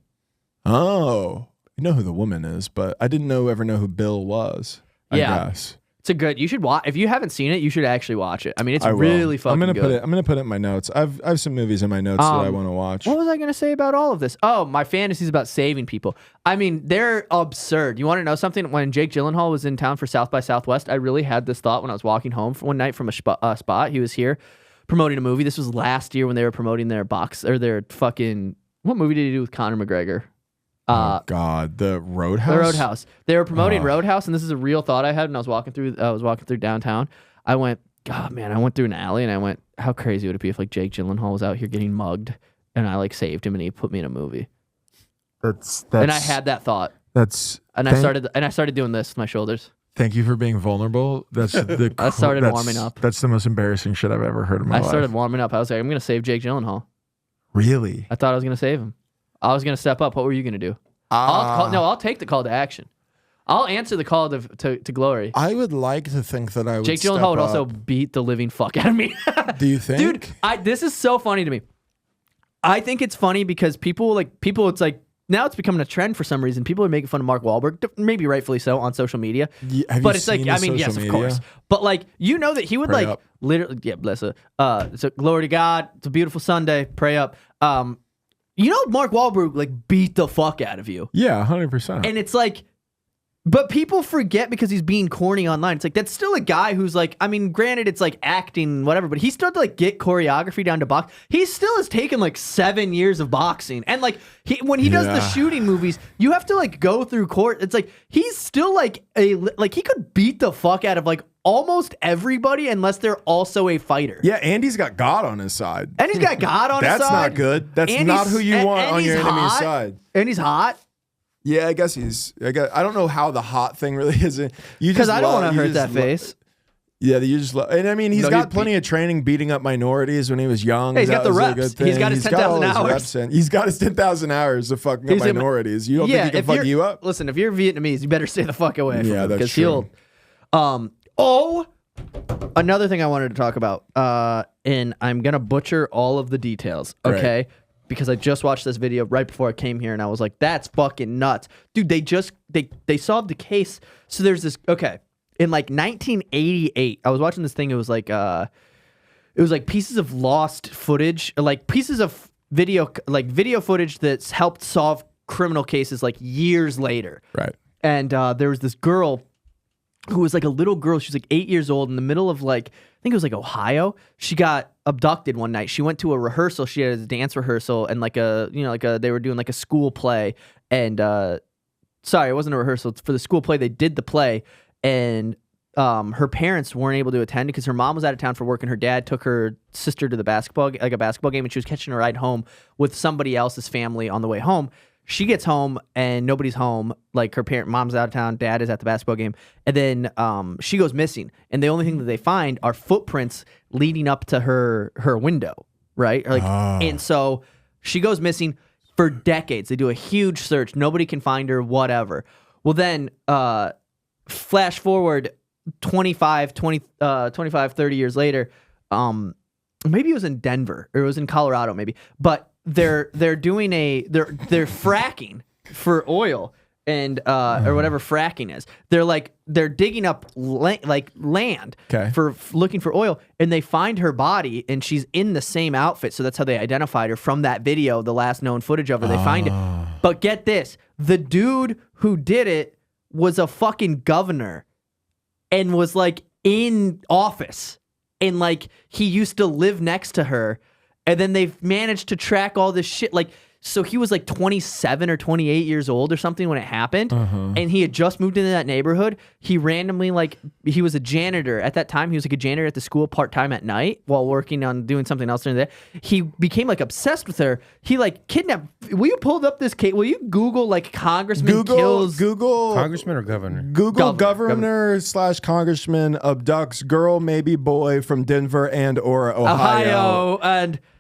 Oh, you know who the woman is, but I didn't ever know who Bill was. I guess. It's you should watch. If you haven't seen it, you should actually watch it. I mean, it's really fucking good. I'm gonna put it in my notes. I've some movies in my notes that I want to watch. What was I gonna say about all of this? Oh, my fantasies about saving people. I mean, they're absurd. You want to know something? When Jake Gyllenhaal was in town for South by Southwest, I really had this thought when I was walking home one night from a spot. He was here promoting a movie. This was last year when they were promoting their their fucking. What movie did he do with Conor McGregor? Oh God, the Roadhouse. The Roadhouse. They were promoting Roadhouse, and this is a real thought I had when I was walking through. Downtown. I went, God, man. I went through an alley, and I went, how crazy would it be if like Jake Gyllenhaal was out here getting mugged, and I like saved him, and he put me in a movie. That's. And I had that thought. I started doing this with my shoulders. Thank you for being vulnerable. I started warming up. That's the most embarrassing shit I've ever heard in my life. I started warming up. I was like, I'm gonna save Jake Gyllenhaal. Really? I thought I was gonna save him. I was gonna step up. What were you gonna do? I'll take the call to action. I'll answer the call to glory. I would like to think that I would. Jake Gyllenhaal would also beat the living fuck out of me. Do you think? Dude, this is so funny to me. I think it's funny because people, it's like, now it's becoming a trend for some reason. People are making fun of Mark Wahlberg, maybe rightfully so, on social media. But it's like, I mean, yes, of course. But like, you know that he would literally, yeah, bless her. So glory to God. It's a beautiful Sunday. Pray up. You know, Mark Wahlberg beat the fuck out of you. Yeah, 100%. And it's like, But people forget because he's being corny online. It's like, that's still a guy who's like, I mean, granted, it's like acting, whatever, but he still had to like get choreography down to box. He still has taken like 7 years of boxing. And like, when he does the shooting movies, you have to like go through court. It's like, he's still like he could beat the fuck out of like almost everybody unless they're also a fighter. Yeah, and he's got God on his side. And he's got God on his side. That's not good. That's not who you want on your enemy's side. And he's hot. Yeah, I guess I don't know how the hot thing really is. Because I don't want to hurt that face. Yeah, you just and I mean, he's got plenty of training beating up minorities when he was young. Hey, he's got the reps. He's got his 10,000 hours. He's got his 10,000 hours of fucking up minorities. You don't think he can fuck you up? Listen, if you're Vietnamese, you better stay the fuck away from him. That's true. Another thing I wanted to talk about, and I'm going to butcher all of the details, okay? Right. Because I just watched this video right before I came here, and I was like, that's fucking nuts. Dude, they solved the case. So there's this, in like 1988, I was watching this thing, it was like pieces of lost footage, like pieces of video footage that's helped solve criminal cases like years later. Right. And there was this girl who was like a little girl. She was like 8 years old in the middle of like, I think it was like Ohio. She got abducted one night. She went to a rehearsal. She had a dance rehearsal and they were doing like a school play. And sorry, it wasn't a rehearsal. It's for the school play. They did the play, and her parents weren't able to attend because her mom was out of town for work, and her dad took her sister to the basketball game, and she was catching a ride home with somebody else's family on the way home. She gets home and nobody's home. Like mom's out of town, dad is at the basketball game, and then she goes missing. And the only thing that they find are footprints leading up to her window, right? And so she goes missing for decades. They do a huge search. Nobody can find her. Whatever. Well, then flash forward 25, 30 years later. Maybe it was in Denver or it was in Colorado, maybe, but. They're doing they're fracking for oil and or whatever fracking is. They're digging up land for looking for oil, and they find her body, and she's in the same outfit. So that's how they identified her from that video, the last known footage of her. They find it, but get this: the dude who did it was a fucking governor, and was like in office, and like he used to live next to her. And then they've managed to track all this shit. Like, so he was like 27 or 28 years old or something when it happened. And he had just moved into that neighborhood. He randomly, he was a janitor. At that time, he was like a janitor at the school part-time at night while working on doing something else during the day. He became like obsessed with her. He like kidnapped. Will you pull up this case? Will you Google like congressman kills? Google. Congressman or governor? Google governor / congressman abducts girl, maybe boy from Denver and or Ohio.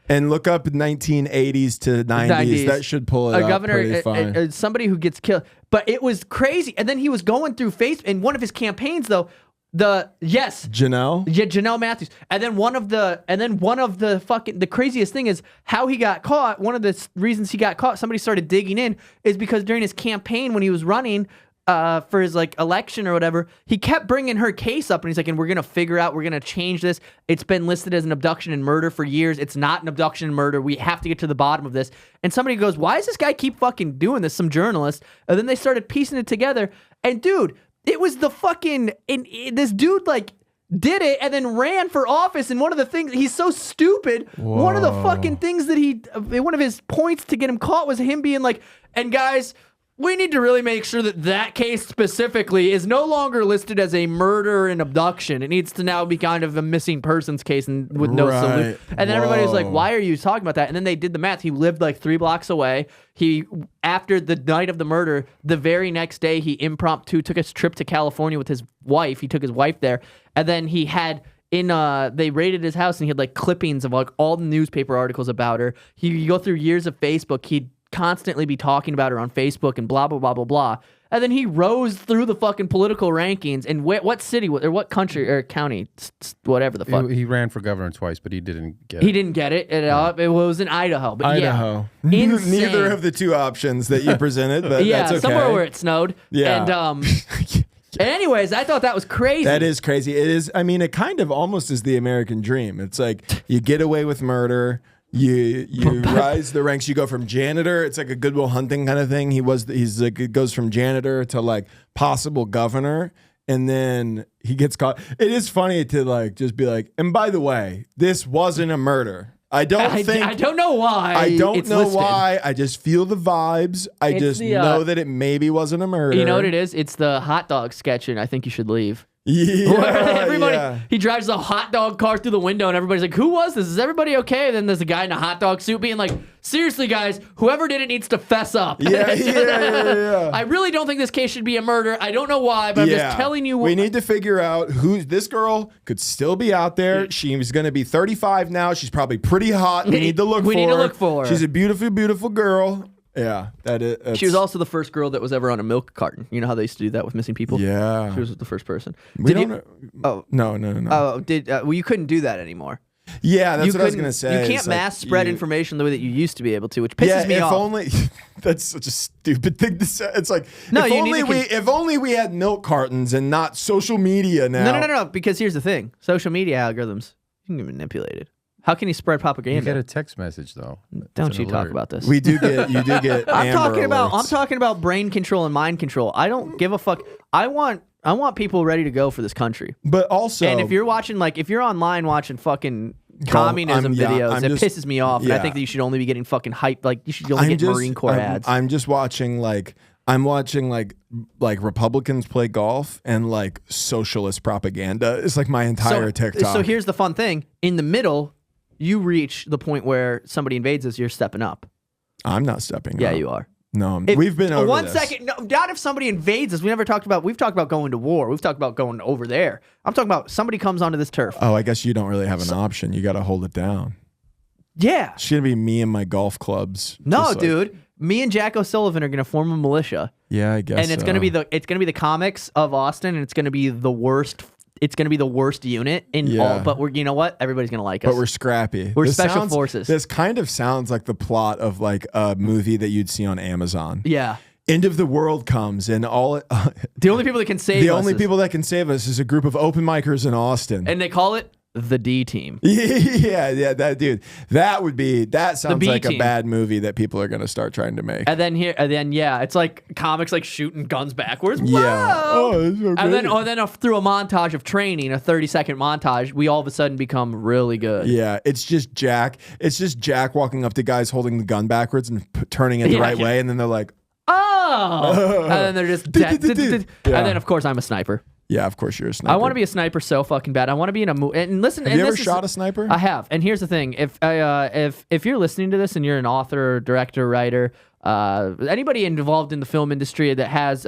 And look up 1980s to 90s. That should pull it up. A governor, somebody who gets killed. But it was crazy. And then he was going through Facebook. In one of his campaigns, though, Janelle? Yeah, Janelle Matthews. And then one of the fucking, the craziest thing is how he got caught. One of the reasons he got caught, somebody started digging in, is because during his campaign when he was running, for his like election or whatever, he kept bringing her case up, and he's like, and we're going to change this. It's been listed as an abduction and murder for years. It's not an abduction and murder. We have to get to the bottom of this. And somebody goes, why does this guy keep fucking doing this? Some journalist. And then they started piecing it together. And dude, it was the fucking, this dude like did it and then ran for office. And one of the things, he's so stupid. Whoa. One of the fucking things that one of his points to get him caught was him being like, and guys, we need to really make sure that case specifically is no longer listed as a murder and abduction. It needs to now be kind of a missing persons case and with no solution. And then everybody was like, why are you talking about that? And then they did the math. He lived like 3 blocks away. After the night of the murder, the very next day, he impromptu took a trip to California with his wife. He took his wife there. And then he had... they raided his house, and he had like clippings of like all the newspaper articles about her. You go through years of Facebook. He'd constantly be talking about her on Facebook and blah, blah, blah, blah, blah. And then he rose through the fucking political rankings. And what city or what country or county, whatever the fuck. He ran for governor twice, but he didn't get it. He didn't get it. It was in Idaho. But Idaho. Yeah, neither of the two options that you presented, but that's okay. Somewhere where it snowed. Yeah. And anyways, I thought that was crazy. That is crazy. It is. I mean, it kind of almost is the American dream. It's like you get away with murder. You rise the ranks. You go from janitor. It's like a Good Will Hunting kind of thing. He's like, it goes from janitor to like possible governor, and then he gets caught. It is funny to like just be like, and by the way, this wasn't a murder. I don't know why. I don't know listed. why. I just feel the vibes. I just know that it maybe wasn't a murder. You know what it is? It's the hot dog sketch, and I think you should leave. Yeah, he drives the hot dog car through the window, and everybody's like, "Who was this? Is everybody okay?" And then there's a guy in a hot dog suit being like, "Seriously, guys, whoever did it needs to fess up." Yeah. I really don't think this case should be a murder. I don't know why, but I'm just telling you. We need to figure out who this girl could still be out there. She's going to be 35 now. She's probably pretty hot. We need to look for her. She's a beautiful, beautiful girl. Yeah, that is. She was also the first girl that was ever on a milk carton. You know how they used to do that with missing people? Yeah. She was the first person. No. Oh, well, you couldn't do that anymore. Yeah, that's what I was going to say. You can't mass spread information the way that you used to be able to, which pisses me off. Only that's such a stupid thing to say. It's like if only we had milk cartons and not social media now. No. Because here's the thing: social media algorithms, you can get manipulated. How can you spread propaganda? You get a text message though. Don't you talk about this? You do get. I'm talking about brain control and mind control. I don't give a fuck. I want people ready to go for this country. But also, and if you're online watching fucking communism videos, it pisses me off. And I think that you should only be getting fucking hype. Like you should only get Marine Corps ads. I'm just watching like Republicans play golf and like socialist propaganda. It's like my entire TikTok. So here's the fun thing: in the middle, you reach the point where somebody invades us, you're stepping up. I'm not stepping up. Yeah, you are. No, we've been over this. 1 second. No, not if somebody invades us. We've talked about going to war. We've talked about going over there. I'm talking about somebody comes onto this turf. Oh, I guess you don't really have an option. You got to hold it down. Yeah. It's going to be me and my golf clubs. No, dude. Me and Jack O'Sullivan are going to form a militia. Yeah, I guess. And it's going to be the comics of Austin, and it's going to be the worst. It's going to be the worst unit in all. But you know what? Everybody's going to like us. But we're scrappy. We're special forces. This kind of sounds like the plot of like a movie that you'd see on Amazon. Yeah. End of the world comes and all. The only people that can save us. The only people that can save us is a group of open micers in Austin. And they call it the D team. Yeah, that sounds like a bad movie that people are going to start trying to make. And then it's like comics like shooting guns backwards. Yeah. Oh, that's so and then through a montage of training, a 30-second montage, we all of a sudden become really good. Yeah, it's just Jack walking up to guys holding the gun backwards and turning it the right way, and then they're like, oh, and then they're just dead. And then of course I'm a sniper. Yeah, of course you're a sniper. I want to be a sniper so fucking bad. I want to be in a movie. And listen, have you ever shot a sniper? I have. And here's the thing: if you're listening to this and you're an author, director, writer, anybody involved in the film industry that has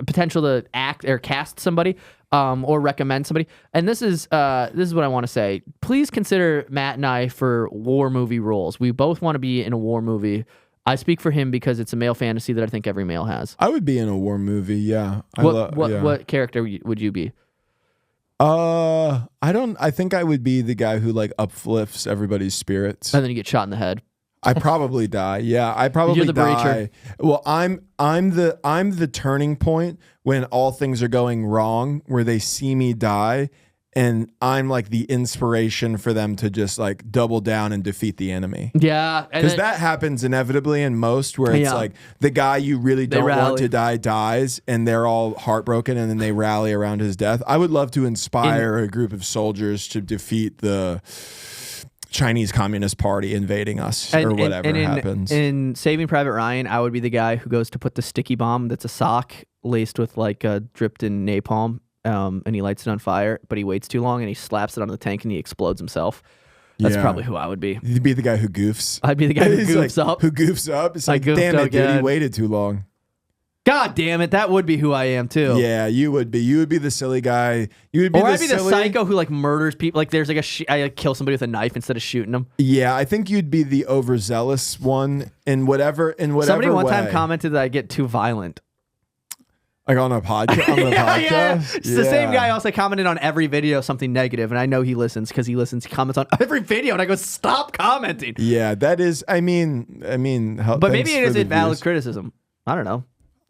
potential to act or cast somebody, or recommend somebody, and this is what I want to say. Please consider Matt and I for war movie roles. We both want to be in a war movie. I speak for him because it's a male fantasy that I think every male has. I would be in a war movie, yeah. What character would you be? I think I would be the guy who like uplifts everybody's spirits. And then you get shot in the head. I probably die. Yeah, I probably die. Breacher. Well, I'm the turning point when all things are going wrong, where they see me die. And I'm like the inspiration for them to just like double down and defeat the enemy. Yeah. Because that happens inevitably in most, where it's like the guy you really don't want to die dies and they're all heartbroken and then they rally around his death. I would love to inspire a group of soldiers to defeat the Chinese Communist Party invading us or whatever happens. In Saving Private Ryan, I would be the guy who goes to put the sticky bomb that's a sock laced with like dripped in napalm. And he lights it on fire, but he waits too long and he slaps it on the tank and he explodes himself. That's probably who I would be. You'd be the guy who goofs. I'd be the guy who goofs up. Who goofs up. It's like, damn it, dude, he waited too long. God damn it, that would be who I am too. Yeah, you would be. You would be the silly guy. You would be I'd be the psycho who like murders people. Like there's like I like, kill somebody with a knife instead of shooting them. Yeah, I think you'd be the overzealous one in whatever Somebody one way. time commented that I get too violent. Like on a podcast? Yeah. It's the same guy also commented on every video something negative, and I know he listens because he comments on every video, and I go, stop commenting. Yeah, that is, but maybe it is a valid criticism. I don't know.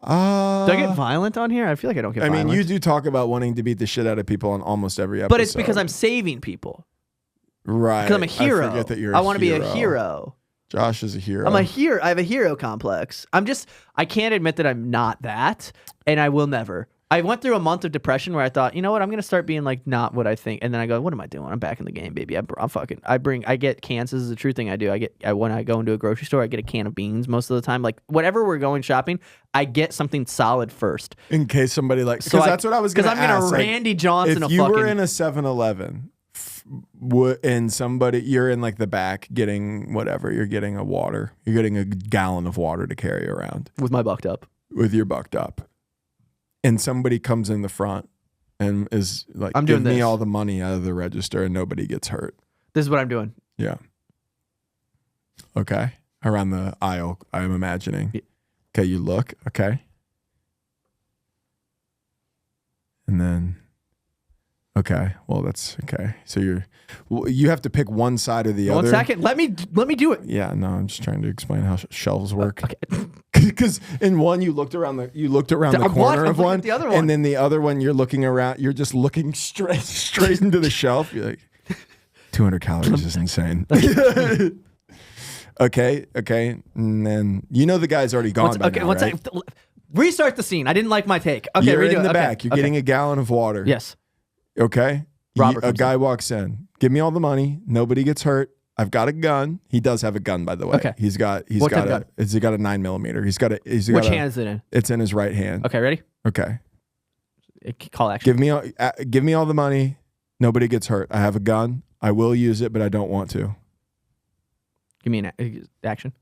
Do I get violent on here? I feel like I don't get violent. You do talk about wanting to beat the shit out of people on almost every episode. But it's because I'm saving people. Right. Because I'm a hero. I forget that you're I want to be a hero. Josh is a hero. I'm a hero. I have a hero complex. I can't admit that I'm not that, and I will never. I went through a month of depression where I thought, you know what, I'm gonna start being like not what I think, and then I go, what am I doing? I'm back in the game, baby. I get cans. This is a true thing I do. When I go into a grocery store, I get a can of beans most of the time. Like whatever we're going shopping, I get something solid first in case somebody like. Because that's what I was gonna ask. Because I'm gonna Randy Johnson. If you were in a 7-Eleven. And you're in like the back getting whatever, you're getting a water, you're getting a gallon of water to carry around with my bucked up, and somebody comes in the front and is like, I'm doing give me all the money out of the register and nobody gets hurt. This is what I'm doing. Yeah. Okay. Around the aisle, I'm imagining. Yeah. Okay, you look. Okay. And then okay, well that's okay. So you have to pick one side or the other. 1 second, let me do it. Yeah, no, I'm just trying to explain how shelves work. Okay. Because in one you looked around the corner of one, the other one, and then the other one you're looking around. You're just looking straight into the shelf. You're like, 200 calories is insane. Okay, and then the guy's already gone. Restart the scene. I didn't like my take. Okay, you're redo in the it. back. You're getting a gallon of water. Yes. Okay. A guy walks in. Give me all the money. Nobody gets hurt. I've got a gun. He does have a gun, by the way. Okay. He's got a 9mm. Which hand is it in? It's in his right hand. Okay, ready? Okay. Call action. Give me all the money. Nobody gets hurt. I have a gun. I will use it, but I don't want to. Give me an action.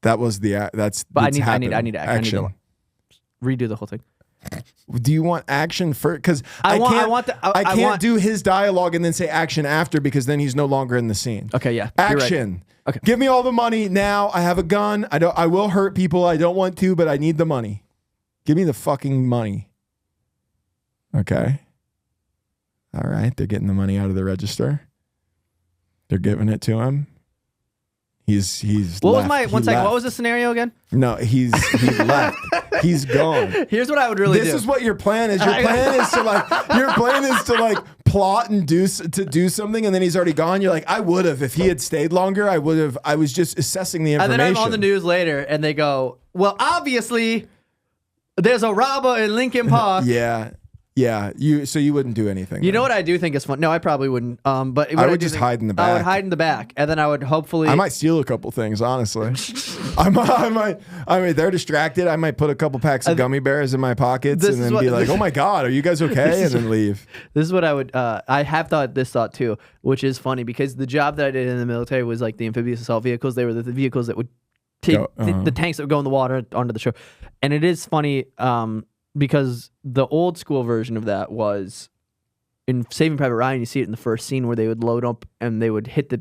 That was that's. But I need action. I need to redo the whole thing. Do you want action first? Because I can't do his dialogue and then say action after, because then he's no longer in the scene. Okay, yeah. Action. Right. Okay. Give me all the money now. I have a gun. I will hurt people. I don't want to, but I need the money. Give me the fucking money. Okay. All right. They're getting the money out of the register. They're giving it to him. He's what was the scenario again? No, he left. He's gone. Here's what I would really do. This is what your plan is. Your plan is to plot and do something, and then he's already gone. You're like, I would have, if he had stayed longer, I would have. I was just assessing the information. And then I'm on the news later, and they go, well, obviously, there's a robber in Lincoln Park. Yeah, so you wouldn't do anything. You know what I do think is fun? No, I probably wouldn't. But I would just hide in the back. I would hide in the back, and then I would hopefully. I might steal a couple things, honestly. I might. They're distracted. I might put a couple packs of gummy bears in my pockets, and then be like, "Oh my god, are you guys okay?" And then leave. This is what I would. I have thought this thought too, which is funny because the job that I did in the military was like the amphibious assault vehicles. They were the vehicles that would take the tanks that would go in the water onto the shore, and it is funny. Because the old school version of that was in Saving Private Ryan. You see it in the first scene where they would load up and they would hit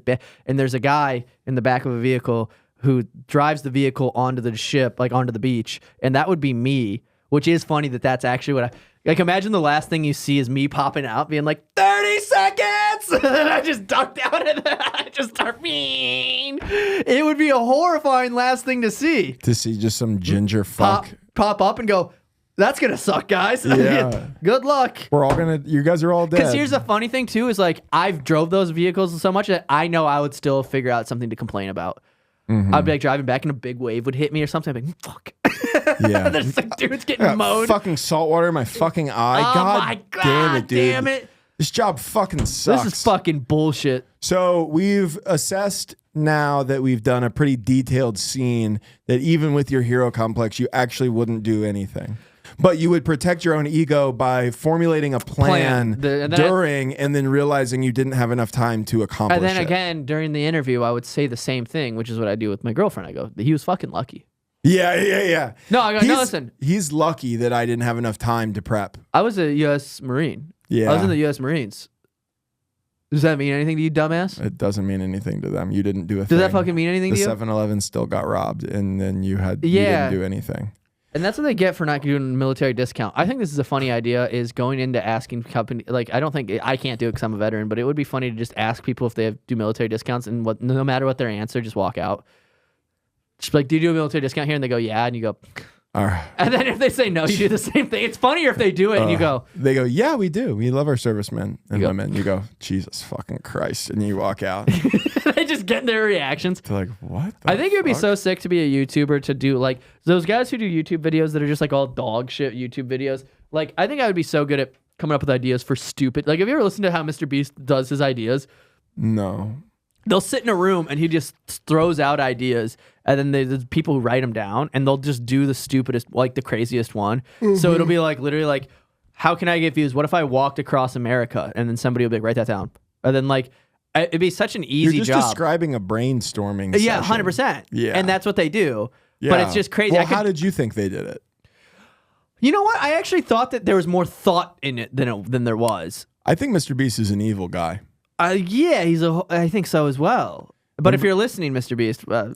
and there's a guy in the back of a vehicle who drives the vehicle onto the ship, like onto the beach, and that would be me. Which is funny that's actually what imagine the last thing you see is me popping out being like 30 seconds and then I just duck down and then I just start it would be a horrifying last thing to see. To see just some ginger fuck pop up and go, that's going to suck, guys. Yeah. Good luck. You guys are all dead. Because here's the funny thing, too, is I've drove those vehicles so much that I know I would still figure out something to complain about. Mm-hmm. I'd be driving back and a big wave would hit me or something. I'd be fuck. Yeah. There's dudes getting mowed. Fucking salt water in my fucking eye. Oh God damn it, dude. Damn it. This job fucking sucks. This is fucking bullshit. So we've assessed now that we've done a pretty detailed scene that even with your hero complex, you actually wouldn't do anything. But you would protect your own ego by formulating a plan and then realizing you didn't have enough time to accomplish it. And then again, during the interview, I would say the same thing, which is what I do with my girlfriend. I go, he was fucking lucky. Yeah. No, I go, no, listen. He's lucky that I didn't have enough time to prep. I was a U.S. Marine. Yeah. I was in the U.S. Marines. Does that mean anything to you, dumbass? It doesn't mean anything to them. You didn't do a thing. Does that fucking mean anything to you? The 7-Eleven still got robbed, and then you didn't do anything. And that's what they get for not doing a military discount. I think this is a funny idea, is going into asking company, I can't do it because I'm a veteran, but it would be funny to just ask people if they do military discounts, and no matter what their answer, just walk out. Just do you do a military discount here? And they go, yeah. And you go, And then if they say no, you do the same thing. It's funnier if they do it and you go. They go, yeah, we do. We love our servicemen and women. You go, Jesus fucking Christ. And you walk out. They just get their reactions. They're like, what? I think it would be so sick to be a YouTuber to do like those guys who do YouTube videos that are just like all dog shit YouTube videos. Like, I think I would be so good at coming up with ideas for stupid. Like, have you ever listened to how Mr. Beast does his ideas? No. They'll sit in a room and he just throws out ideas, and then there's people who write them down, and they'll just do the stupidest, like the craziest one. So it'll be like literally like, how can I get views? What if I walked across America? And then somebody will be like, write that down. And then like, it'd be such an easy You're just job. describing a brainstorming Yeah, session. 100%. Yeah. And that's what they do. Yeah. But it's just crazy. Well, how did you think they did it? You know what? I actually thought that there was more thought in it than there was. I think Mr. Beast is an evil guy. Yeah, I think so as well. But if you're listening, Mr. Beast, brother,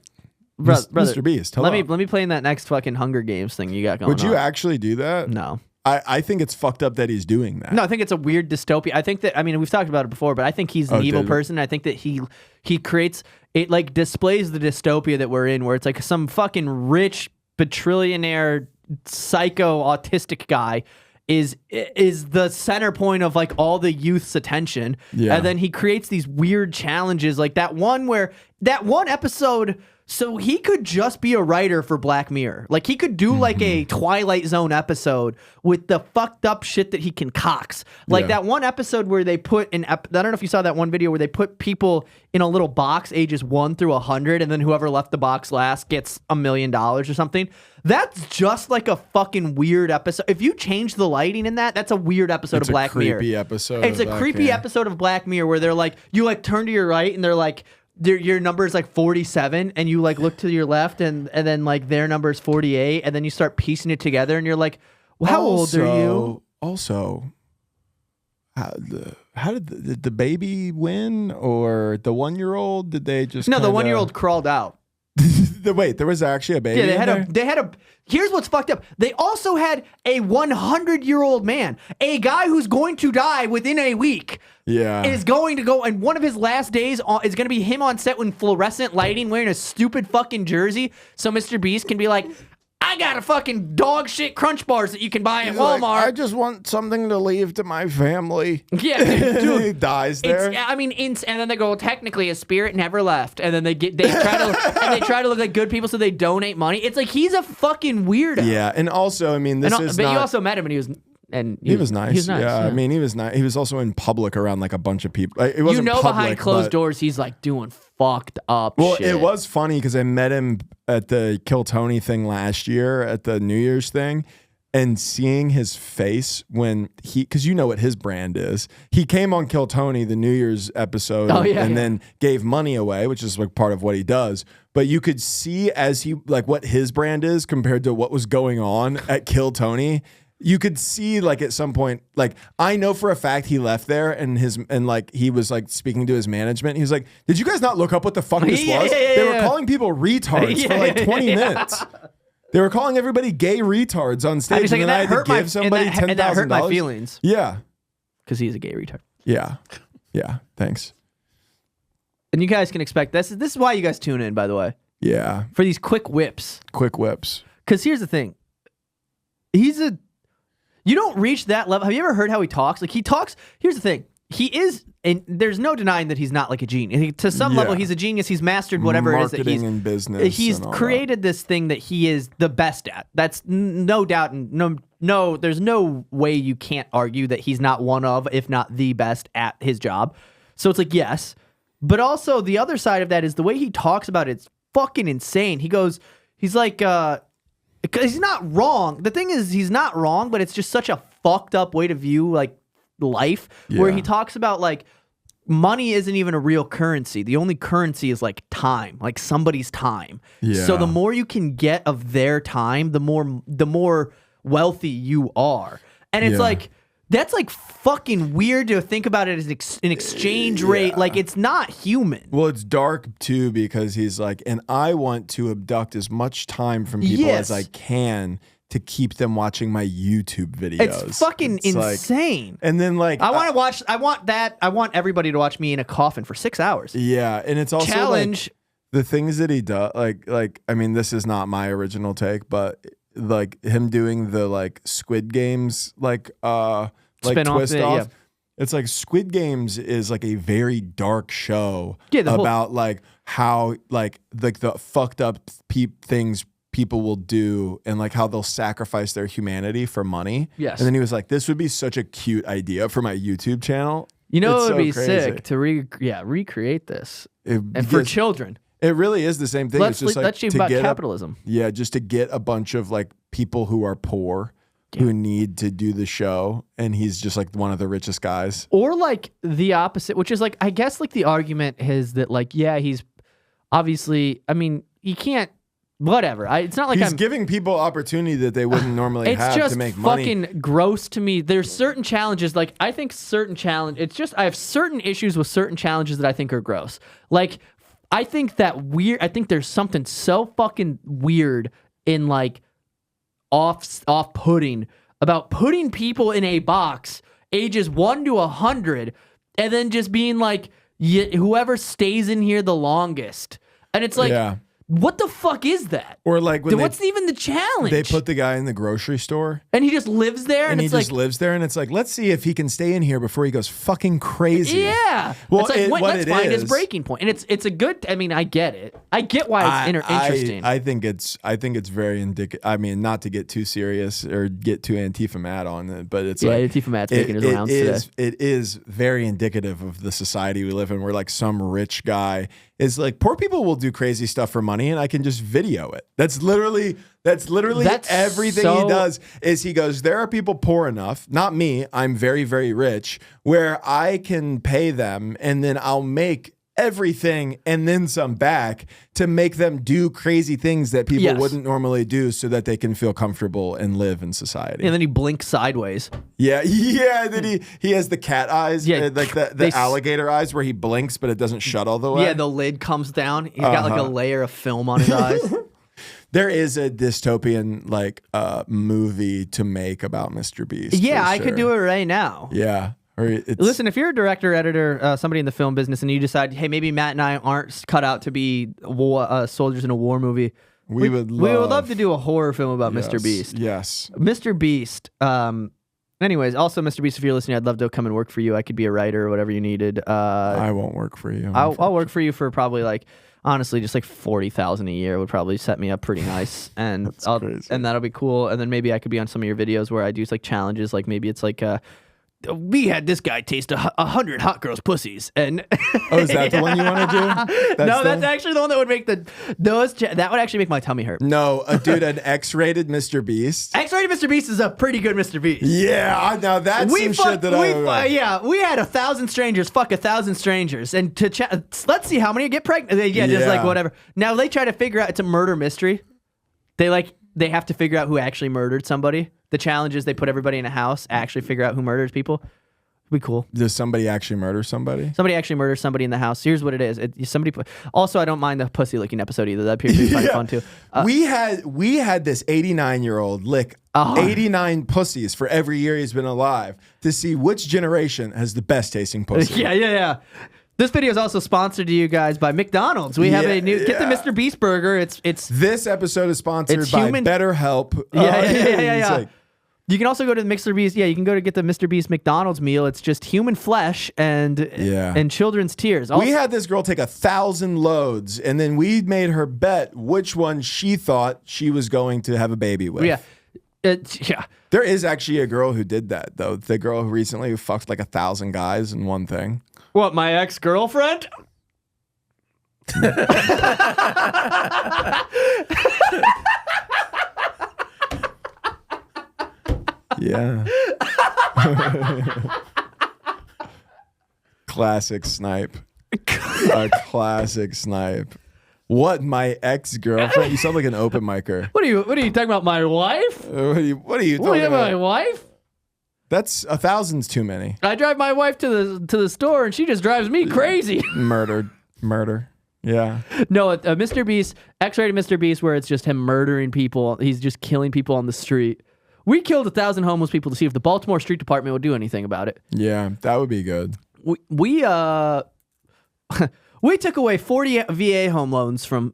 Mr. Beast, hello. let me play in that next fucking Hunger Games thing you got going on. Would you actually do that? No. I think it's fucked up that he's doing that. No, I think it's a weird dystopia. I think that, I mean, we've talked about it before, but I think he's an evil person. I think that he creates, it like displays the dystopia that we're in, where it's like some fucking rich, batrillionaire, psycho, autistic guy is the center point of like all the youth's attention. Yeah. And then he creates these weird challenges, like that one episode. So he could just be a writer for Black Mirror. Like he could do like a Twilight Zone episode with the fucked up shit that he concocts. Like that one episode where they put I don't know if you saw that one video where they put people in a little box ages 1 through 100, and then whoever left the box last gets $1 million or something. That's just like a fucking weird episode. If you change the lighting in that, that's a weird episode of Black Mirror. It's a creepy episode. It's a creepy episode of Black Mirror where they're like, you like turn to your right and they're like, your number is like 47, and you like look to your left and then like their number is 48, and then you start piecing it together and you're like, well, how old are you? Also, how did the baby win, or the 1-year-old? Did they just No, the 1-year-old crawled out. Wait, there was actually a baby. Yeah, they had a. Here's what's fucked up. They also had a 100-year-old man, a guy who's going to die within a week. Yeah, is going to go, and one of his last days is going to be him on set with fluorescent lighting, wearing a stupid fucking jersey, so Mr. Beast can be like, I got a fucking dog shit crunch bars that you can buy at Walmart. Like, I just want something to leave to my family. Yeah, dude. He dies there. I mean, and then they go, technically, a spirit never left, and then they try to look like good people, so they donate money. It's like he's a fucking weirdo. Yeah, and also, I mean, but you also met him, and he was nice. He was nice. Yeah, I mean, he was nice. He was also in public around like a bunch of people. It wasn't behind closed doors, he's like doing fucked up shit. Well, it was funny because I met him at the Kill Tony thing last year at the New Year's thing, and seeing his face when because you know what his brand is. He came on Kill Tony, the New Year's episode, then gave money away, which is like part of what he does. But you could see as he like what his brand is compared to what was going on at Kill Tony. You could see like at some point, like I know for a fact he left there and like he was like speaking to his management. He was like, "Did you guys not look up what the fuck this was? They were calling people retards for like 20 minutes. They were calling everybody gay retards on stage, and then I had to give somebody $10,000. And that hurt my feelings. Yeah, because he's a gay retard. Yeah. Thanks. And you guys can expect this. This is why you guys tune in, by the way. Yeah, for these quick whips. Because here's the thing. You don't reach that level. Have you ever heard how he talks? Like he talks. Here's the thing. He is, and there's no denying that he's not like a genius. To some level, he's a genius. He's mastered whatever it is that he's and business. He's created this thing that he is the best at. That's no doubt, and no. There's no way you can't argue that he's not one of, if not the best at his job. So it's like yes, but also the other side of that is the way he talks about it. It's fucking insane. He's like. Because he's not wrong. The thing is, he's not wrong, but it's just such a fucked up way to view like life, where he talks about like money isn't even a real currency. The only currency is like time, like somebody's time. Yeah. So the more you can get of their time, the more wealthy you are. And it's like that's like fucking weird to think about it as an exchange rate. Like it's not human. Well, it's dark too because he's like, and I want to abduct as much time from people as I can to keep them watching my YouTube videos. It's fucking insane. Like, and then like I want everybody to watch me in a coffin for 6 hours. Yeah, and it's also challenge. Like, the things that he does, like I mean, this is not my original take, but like him doing the like Squid Games like Spin-off twist thing, off. yeah. It's like Squid Games is like a very dark show Yeah, the whole- about like how like the fucked up things people will do and like how they'll sacrifice their humanity for money. Yes. And then he was like, this would be such a cute idea for my YouTube channel. You know, It's it would so be crazy. sick to recreate this and for because children. it really is the same thing. Let's it's just like let's talk to about get capitalism. just to get a bunch of like people who are poor who need to do the show, and he's just like one of the richest guys. Or like the opposite, which is like, I guess like the argument is that like, yeah, he's obviously, I mean, he can't, whatever. It's not like He's I'm giving people opportunity that they wouldn't normally it's have just to make money. fucking gross to me. There's certain challenges, like I think certain challenge. It's just I have certain issues with certain challenges that I think are gross. Like I think that weird. I think there's something so fucking weird in like off-putting about putting people in a box ages 1 to 100 and then just being like whoever stays in here the longest. And it's like, Yeah. what the fuck is that? Or like when What's even the challenge? they put the guy in the grocery store and he just lives there, and he it's just like, lives there, and it's like, let's see if he can stay in here before he goes fucking crazy. yeah. Well, it's like, what let's it find his is- breaking point. And it's a good. I mean, I get it. I get why it's interesting. I think it's very indicative. I mean, not to get too serious or get too Antifa mad on it, but it's Yeah, like Antifa Matt's making his rounds today. It is very indicative of the society we live in, where like some rich guy is like, poor people will do crazy stuff for money, and I can just video it. That's literally everything he does. Is he goes, there are people poor enough, not me, I'm very, very rich, where I can pay them, and then I'll make everything and then some back to make them do crazy things that people Yes. wouldn't normally do, so that they can feel comfortable and live in society. And then he blinks sideways. Yeah. Then he has the cat eyes, Yeah, like the alligator eyes, where he blinks but it doesn't shut all the way. Yeah, the lid comes down. He's got like a layer of film on his eyes. There is a dystopian like movie to make about Mr. Beast. Yeah, for I could sure. do it right now. Yeah. Or it's, Listen, if you're a director, editor, somebody in the film business, and you decide, hey, maybe Matt and I aren't cut out to be soldiers in a war movie, we would love to do a horror film about Mr. Beast. Yes. Mr. Beast. Anyways, also Mr. Beast, if you're listening, I'd love to come and work for you. I could be a writer or whatever you needed. I won't work for you. I'll work for you for probably like, honestly, just like $40,000 a year would probably set me up pretty nice, and crazy. and that'll be cool. And then maybe I could be on some of your videos where I do like challenges, like maybe it's like we had this guy taste 100 hot girls' pussies, and Oh, is that the one you want to do? that's actually the one that would make that would actually make my tummy hurt. No, dude, an X-rated Mr. Beast. X-rated Mr. Beast is a pretty good Mr. Beast. Yeah, now that's some shit that I yeah, we had 1,000 strangers fuck 1,000 strangers, and let's see how many get pregnant. Just like Yeah. whatever. Now they try to figure out, it's a murder mystery. They have to figure out who actually murdered somebody. The challenge is they put everybody in a house, actually figure out who murders people. It'd be cool. Does somebody actually murder somebody? Somebody actually murders somebody in the house. Here's what it is. Also, I don't mind the pussy licking episode either. That appears to be kind of fun too. We had this 89-year-old lick 89 pussies for every year he's been alive to see which generation has the best tasting pussy. Yeah. This video is also sponsored to you guys by McDonald's. We have a new get the Mr. Beast burger. It's This episode is sponsored It's by human- BetterHelp. Yeah. It's like, You can also go to the Mr. Beast. Yeah, you can go to get the Mr. Beast McDonald's meal. It's just human flesh and children's tears. Also, we had this girl take 1,000 loads, and then we made her bet which one she thought she was going to have a baby with. yeah. There is actually a girl who did that, though. The girl who recently fucked like 1,000 guys in one thing. What, my ex-girlfriend? Yeah. Classic snipe. A classic snipe. What, my ex-girlfriend? You sound like an open micer. What are you talking about? My wife? What are you talking about? My about? wife? That's 1,000's too many. I drive my wife to the store and she just drives me crazy. Murder. Yeah. No, Mr. Beast, X-rated Mr. Beast, where it's just him murdering people. He's just killing people on the street. We killed 1,000 homeless people to see if the Baltimore Street Department would do anything about it. Yeah, that would be good. We we took away 40 VA home loans from.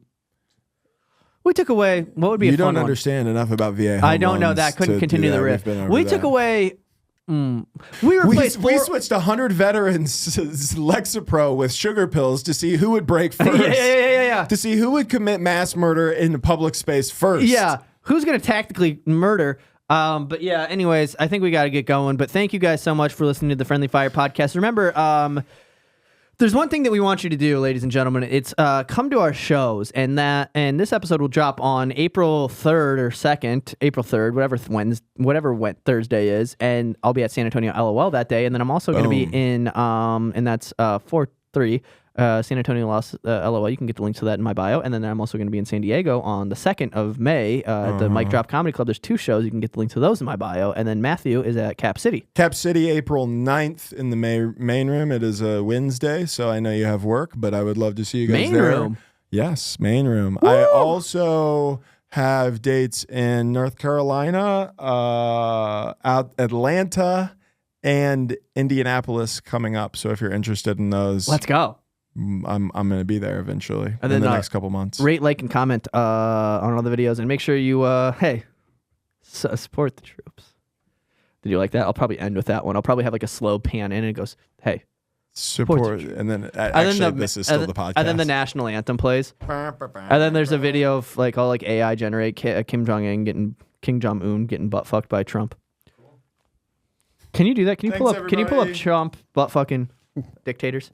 We took away what would be a You fun don't one. understand enough about VA. I don't know that. Couldn't continue the riff. We took away. We replaced. We switched 100 veterans Lexapro with sugar pills to see who would break first. Yeah. To see who would commit mass murder in the public space first. Yeah. Who's going to tactically murder? But yeah, anyways, I think we got to get going. But thank you guys so much for listening to the Friendly Fire podcast. Remember, there's one thing that we want you to do, ladies and gentlemen. It's come to our shows, and this episode will drop on April 3rd or 2nd, April 3rd, whatever Thursday is, and I'll be at San Antonio LOL that day, and then I'm also going to be in, and that's 4-3. San Antonio LOL. You can get the links to that in my bio. And then I'm also going to be in San Diego on the 2nd of May at the Mic Drop Comedy Club. There's 2 shows. You can get the link to those in my bio. And then Matthew is at Cap City. Cap City, April 9th in the main room. It is a Wednesday, so I know you have work, but I would love to see you guys there. Main room? Yes, main room. Woo! I also have dates in North Carolina, out Atlanta, and Indianapolis coming up. So if you're interested in those, Let's go. I'm going to be there eventually And in then, the next couple months. Rate, like, and comment on all the videos, and make sure you support the troops. Did you like that? I'll probably end with that one. I'll probably have like a slow pan in, and it goes, "Hey, support." And then actually, this is still the podcast. And then the national anthem plays. And then there's a video of like all like AI generate Kim Jong-un getting butt fucked by Trump. Can you do that? Can you pull up? Can you pull up Trump butt fucking dictators?